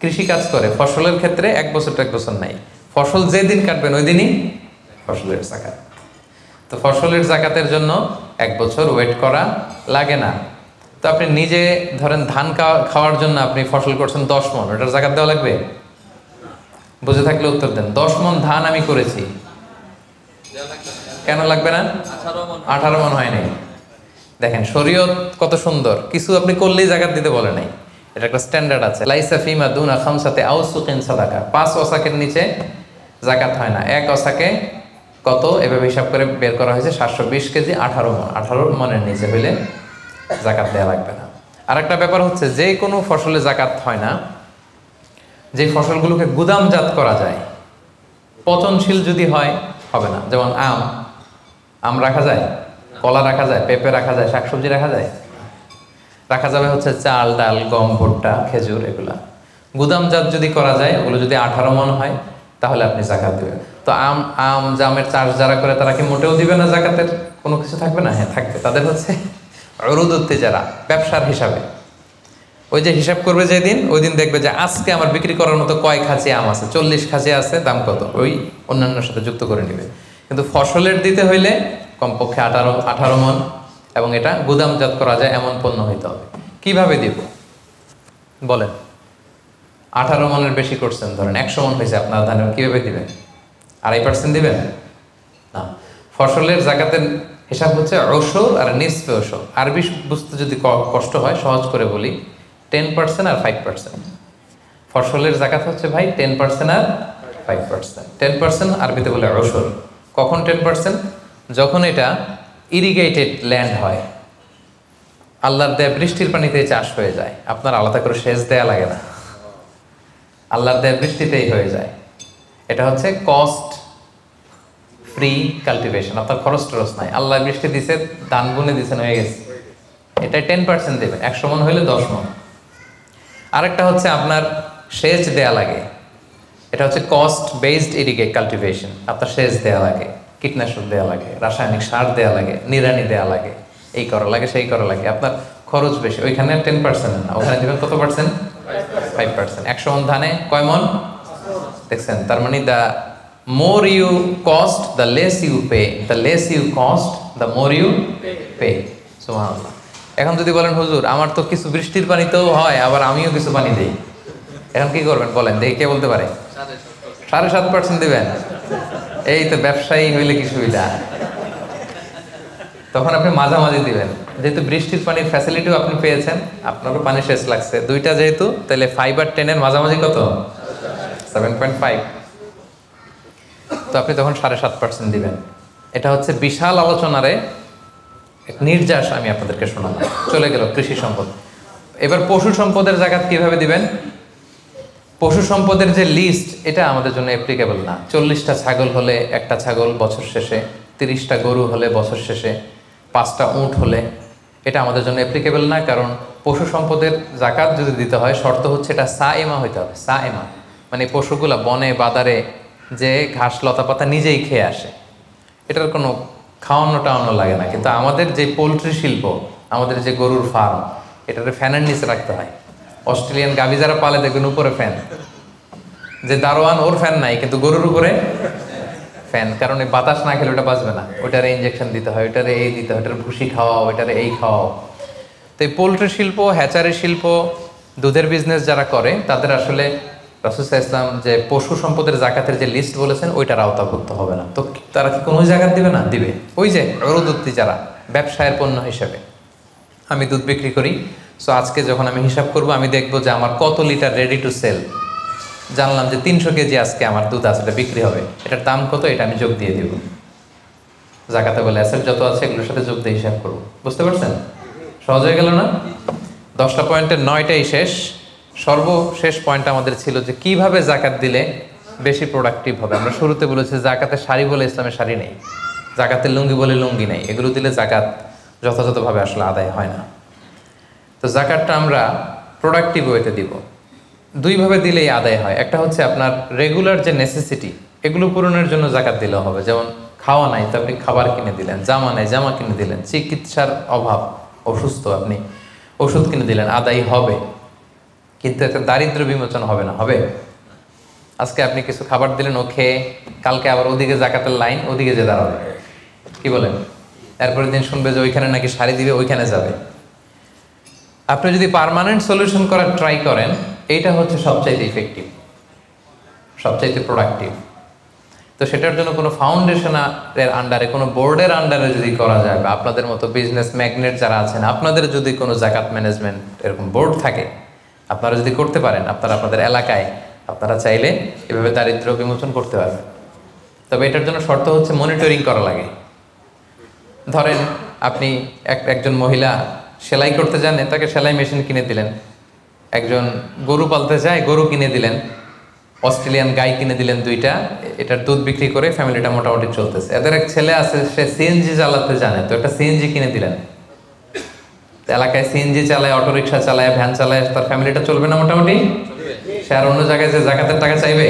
কৃষি কাজ করে ফসলের ক্ষেত্রে 1 বছর তো 1 বছর নাই, ফসল যেদিন কাটবেন ওই দিনই ফসলের জাকাত। তো ফসলের জাকাতের জন্য 1 বছর ওয়েট করা লাগে না। তো আপনি নিজে ধরেন ধান খাওয়ার জন্য আপনি ফসল করছেন 10 মণ, ওটার জাকাত দেওয়া লাগবে? বুঝে থাকলে উত্তর দেন। 10 মণ ধান আমি করেছি, কেন লাগবে না? 18 মণ হয় নাই। দেখেন শরীয়ত কত সুন্দর, কিছু আপনি করলেই জাকাত দিতে বলে নাই, এটা একটা স্ট্যান্ডার্ড আছে। লাইসা ফিমা দুনা খামসাতে আউসুকিন সাদাকা, 5 ওয়াসাকের নিচে জাকাত হয় না। 1 ওয়াসাকে কত এভাবে হিসাব করে বের করা হয়েছে 720 কেজি, 18 মণ। 18 মণের নিচে হইলে জাকাত দেওয়া লাগবে না। আর একটা ব্যাপার হচ্ছে যে কোনো ফসলে জাকাত হয় না যে ফসলগুলোকে গুদামজাত করা যায়। পচনশীল যদি হয় হবে না। যেমন আম রাখা যায়, কলা রাখা যায়, পেঁপে রাখা যায়, শাকসবজি রাখা যায়, রাখা যাবে হচ্ছে চাল, ডাল, গম, ভুট্টা, খেজুর, এগুলা। গুদামজাত যদি করা যায়, ওগুলো যদি 18 মণ হয় তাহলে আপনি জাকাত দেবেন। তো জামের চাষ যারা করে তারা কি মোটেও দিবে না জাকাতের কোনো কিছু থাকবে না? হ্যাঁ থাকবে। তাদের হচ্ছে উরুদুত যারা ব্যবসার হিসাবে, ওই যে হিসাব করবে যেদিন, ওই দিন দেখবে যে আজকে আমার বিক্রি করার মতো কয় খাঁচি আম আছে, 40 খাঁচি আছে, দাম কত, ওই অন্যান্যর সাথে যুক্ত করে নেবে। কিন্তু ফসলের দিতে হইলে কমপক্ষে 18 মণ, এবং এটা গুদামজাত করা যায় এমন পণ্য হইতে হবে। কিভাবে দিব বলেন? 18 মণের বেশি করছেন, ধরেন 100 মণ হয়েছে আপনার ধানের, কিভাবে দিবেন? 2.5% দিবেন না। ফসলের জাকাতের হিসাব হচ্ছে ওশর আর নিসফে ওশর। আরবি বুঝতে যদি কষ্ট হয় সহজ করে বলি, 10% আর 5%। ফসলের জাকাত হচ্ছে ভাই 10% আর 5%। 10% আরবিতে বলে ওশর। কখন 10%? যখন এটা ইরিগেটেড ল্যান্ড হয়, আল্লাহর দেয়া বৃষ্টির পানিতে চাষ হয়ে যায়, আপনার আলাদা করে সেচ দেয়া লাগে না, আল্লাহর দেয়া বৃষ্টিতেই হয়ে যায়। এটা হচ্ছে কস্ট ফ্রি কাল্টিভেশন, আপনার খরচ টরচ নাই, আল্লাহ বৃষ্টি দিছে, ধান বুনে দিছেন, হয়ে গেছে। এটাই 10% দেবেন, 100 মন হইলে 10 মন। আরেকটা হচ্ছে আপনার সেচ দেয়া লাগে, এটা হচ্ছে কস্ট বেসড ইরিগেট কাল্টিভেশন। আপনার সেচ দেয়া লাগে, কীটনাশক দেয়া লাগে, রাসায়নিক সার দেয়া লাগে, নিড়ানি দেয়া লাগে, এই করা লাগে সেই করা লাগে, আপনার খরচ বেশি। ওইখানে 10% না, ওখানে দেবেন কত পার্সেন্ট? 5%। 100 মন ধানে কয় মন দেখছেন? তার মানে the more you cost the less you pay, the less you cost the more you pay. সুবহানাল্লাহ। এখন যদি বলেন হুজুর আমার তো কিছু বৃষ্টির পানিতেও হয়, আবার আমিও কিছু পানি দিই, এখন কি করবেন বলেন দেখি, কে বলতে পারে? 7.5% দিবেন? এই তো ব্যবসায়ী হইলে কি সুবিধা। তখন আপনি মাঝামাঝি দিবেন, যেহেতু বৃষ্টির পানির ফ্যাসিলিটিও আপনি পেয়েছেন, আপনারও পানি শেষ লাগছে, দুইটা যেহেতু, তাহলে 5 আর 10 এর মাঝামাঝি কত? 7.5। তো আপনি তখন 7.5% দিবেন। এটা হচ্ছে বিশাল আলোচনারে এক নির্যাস আমি আপনাদেরকে শোনালাম। চলে গেল কৃষি সম্পদ। এবার পশু সম্পদের জাকাত কিভাবে দিবেন? পশু সম্পদের যে লিস্ট, এটা আমাদের জন্য অ্যাপ্লিকেবল না। 40টা ছাগল হলে একটা ছাগল বছর শেষে, 30টা গরু হলে বছর শেষে, 5টা উট হলে, এটা আমাদের জন্য অ্যাপ্লিকেবল না। কারণ পশু সম্পদের জাকাত যদি দিতে হয়, শর্ত হচ্ছে এটা সাএমা হইতে হবে। সাএমা মানে পশুগুলা বনে বাদারে যে ঘাস লতা পাতা নিজেই খেয়ে আসে, এটার কোনো খাওয়ানো টাওয়ানো লাগে না। কিন্তু আমাদের যে পোলট্রি শিল্প, আমাদের যে গরুর ফার্ম, এটাতে ফ্যানের নিচে রাখতে হয়। অস্ট্রেলিয়ান গাভী যারা পালে দেখবেন উপরে ফ্যান, যে দারোয়ান ওর ফ্যান নাই, কিন্তু গরুর উপরে ফ্যান। কারণ এই বাতাস না খেলে ওটা বাঁচবে না, ওইটারে ইঞ্জেকশন দিতে হয়, ওইটারে এই দিতে হয়, ওইটার ভুসি খাওয়াও, ওইটারে এই খাওয়াও। তো এই পোলট্রি শিল্প, হ্যাচারি শিল্প, দুধের বিজনেস যারা করে, তাদের আসলে রাসূল সাল্লাল্লাহু আলাইহি ওয়াসাল্লাম যে পশু সম্পদের জাকাতের যে লিস্ট বলেছেন, ওইটার আওতাভুক্ত হবে না। তো তারা কি কোনো জাকাত দিবে না? দিবে। ওই যে উরুদুত্তি যারা ব্যবসায়ের পণ্য হিসেবে, আমি দুধ বিক্রি করি, সো আজকে যখন আমি হিসাব করব, আমি দেখবো যে আমার কত লিটার রেডি টু সেল, জানলাম যে 300 কেজি আজকে আমার দুধ আছে, এটা বিক্রি হবে, এটার দাম কত, এটা আমি যোগ দিয়ে দিব। জাকাতে বলে অ্যাসেট যত আছে এগুলোর সাথে যোগ দিয়ে হিসাব করবো। বুঝতে পারছেন? সহজ হয়ে গেল না? 10টা পয়েন্টের 9টাই শেষ। সর্বশেষ পয়েন্ট আমাদের ছিল যে কিভাবে জাকাত দিলে বেশি প্রোডাক্টিভ হবে। আমরা শুরুতে বলেছি জাকাতে শাড়ি বলে ইসলামের শাড়ি নেই, জাকাতে লুঙ্গি বলে লুঙ্গি নেই, এগুলো দিলে জাকাত যথাযথভাবে আসলে আদায় হয় না। তো জাকাতটা আমরা প্রোডাক্টিভ ওয়েতে দিব। দুইভাবে দিলেই আদায় হয়। একটা হচ্ছে আপনার রেগুলার যে নেসেসিটি, এগুলো পূরণের জন্য জাকাত দিলেও হবে। যেমন খাওয়া নাই তো আপনি খাবার কিনে দিলেন, জামা নাই জামা কিনে দিলেন, চিকিৎসার অভাব, অসুস্থ আপনি ওষুধ কিনে দিলেন, আদায় হবে। কিন্তু একটা দারিদ্র বিমোচন হবে না। হবে? আজকে আপনি কিছু খাবার দিলেন, ও খেয়ে কালকে আবার ওদিকে জাকাতের লাইন, ওদিকে যে দাঁড়াবে, কি বলেন? এরপরের দিন শুনবে যে ওইখানে নাকি শাড়ি দিবে, ওইখানে যাবে। আপনি যদি পার্মানেন্ট সলিউশন করার ট্রাই করেন, এইটা হচ্ছে সবচাইতে ইফেক্টিভ, সবচাইতে প্রোডাক্টিভ। তো সেটার জন্য কোনো ফাউন্ডেশনের আন্ডারে, কোনো বোর্ডের আন্ডারে যদি করা যায়, বা আপনাদের মতো বিজনেস ম্যাগনেট যারা আছেন, আপনাদের যদি কোনো জাকাত ম্যানেজমেন্ট এরকম বোর্ড থাকে, আপনারা যদি করতে পারেন, আপনারা আপনাদের এলাকায় আপনারা চাইলে এভাবে দারিদ্র বিমোচন করতে পারবেন। তবে এটার জন্য শর্ত হচ্ছে মনিটরিং করা লাগে। ধরেন আপনি একজন মহিলা সেলাই করতে জানে, তাকে সেলাই মেশিন কিনে দিলেন। একজন গরু পালতে চায়, গরু কিনে দিলেন। অস্ট্রেলিয়ান গাই কিনে দিলেন 2টা, এটার দুধ বিক্রি করে ফ্যামিলিটা মোটামুটি চলতেছে। এদের এক ছেলে আছে, সে সিএনজি চালাতে জানে, তো একটা সিএনজি কিনে দিলেন। এলাকায় সিএনজি চালায়, অটোরিকশা চালায়, ভ্যান চালায়, তার ফ্যামিলিটা চলবে না মোটামুটি? সে আর অন্য জায়গায় যে জাকাতের টাকা চাইবে?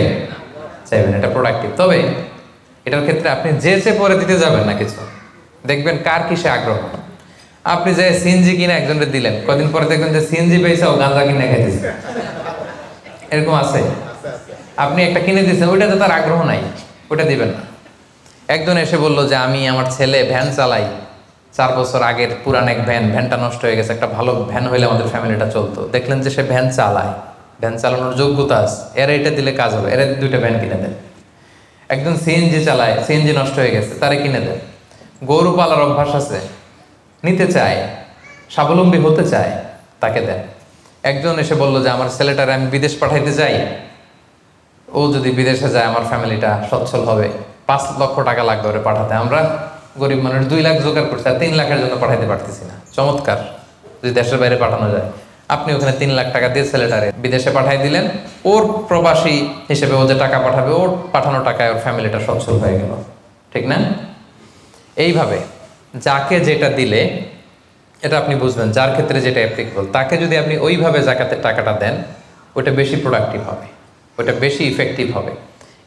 চাইবেন। এটা প্রোডাক্টিভ। তবে এটার ক্ষেত্রে আপনি যে পরে দিতে যাবেন না কিছু, দেখবেন কার কিসে আগ্রহ। আপনি যে সিএনজি কিনে একজনকে দিলেন, কদিন পরে দেখবেন যে সিএনজি পেয়েছে, ও গাঁজা কিনে খাইতেছে। এরকম আছে। আপনি একটা কিনে দিচ্ছেন, ওইটাতে তার আগ্রহ নাই, ওইটা দিবেন না। একজন এসে বললো যে আমি আমার ছেলে ভ্যান চালাই, 4 বছর আগের পুরান এক ভ্যানটা নষ্ট হয়ে গেছে, একটা ভালো ভ্যান হইলে আমাদের ফ্যামিলিটা চলতো। দেখলেন যে সে ভ্যান চালায়, ভ্যান চালানোর যোগ্যতা আছে, এরা এটা দিলে কাজ হবে, এরা 2টা ভ্যান কিনে দেন। একজন সিএনজি চালায়, সিএনজি নষ্ট হয়ে গেছে, তারে কিনে দেন। গরু পালার অভ্যাস আছে, নিতে চায়, স্বাবলম্বী হতে চায়, তাকে দেন। একজন এসে বললো যে আমার ছেলেটারে আমি বিদেশ পাঠাইতে চাই, ও যদি বিদেশে যায় আমার ফ্যামিলিটা সচ্ছল হবে, 5 লক্ষ টাকা লাগবে ওরে পাঠাতে। আমরা গরিব মানুষ 2 লাখ জোগাড় করছি, আর 3 লাখের জন্য পাঠাইতে পারতেছি না। চমৎকার, যদি দেশের বাইরে পাঠানো যায়। আপনি ওখানে 3 লাখ টাকা দিয়ে ছেলেটারে বিদেশে পাঠাই দিলেন, ওর প্রবাসী হিসেবে ও যে টাকা পাঠাবে, ওর পাঠানো টাকায় ওর ফ্যামিলিটা সচ্ছল হয়ে গেল। ঠিক না? এইভাবে যাকে যেটা দিলে এটা আপনি বুঝবেন, যার ক্ষেত্রে যেটা অ্যাপ্লিকেবল তাকে যদি আপনি ওইভাবে জাকাতের টাকাটা দেন, ওটা বেশি প্রোডাক্টিভ হবে, ওটা বেশি ইফেক্টিভ হবে।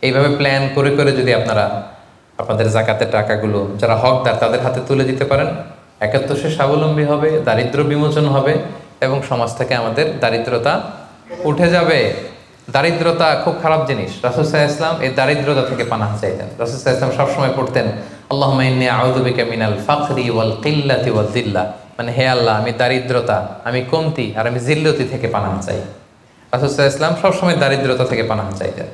এইভাবে প্ল্যান করে করে যদি আপনারা আপনাদের জাকাতের টাকাগুলো যারা হকদার তাদের হাতে তুলে দিতে পারেন, একাত্ত সে স্বাবলম্বী হবে, দারিদ্র বিমোচন হবে এবং সমাজ থেকে আমাদের দারিদ্রতা উঠে যাবে। দারিদ্রতা খুব খারাপ জিনিস। রাসূল সাল্লাল্লাহু আলাইহি ওয়াসাল্লাম এই দারিদ্রতা থেকে পানাহ চাইতেন। রাসূল সাল্লাল্লাহু আলাইহি ওয়াসাল্লাম সবসময় পড়তেন আল্লাহুম্মা ইন্নী আউযু বিকা মিনাল ফাকরি ওয়াল কিল্লাতি ওয়ায যিল্লা, মানে হে আল্লাহ আমি দারিদ্রতা, আমি কমতি আর আমি জিল্লতি থেকে পানাহ চাই। রাসূল সাল্লাল্লাহু আলাইহি ওয়াসাল্লাম সবসময় দারিদ্রতা থেকে পানাহ চাইতেন।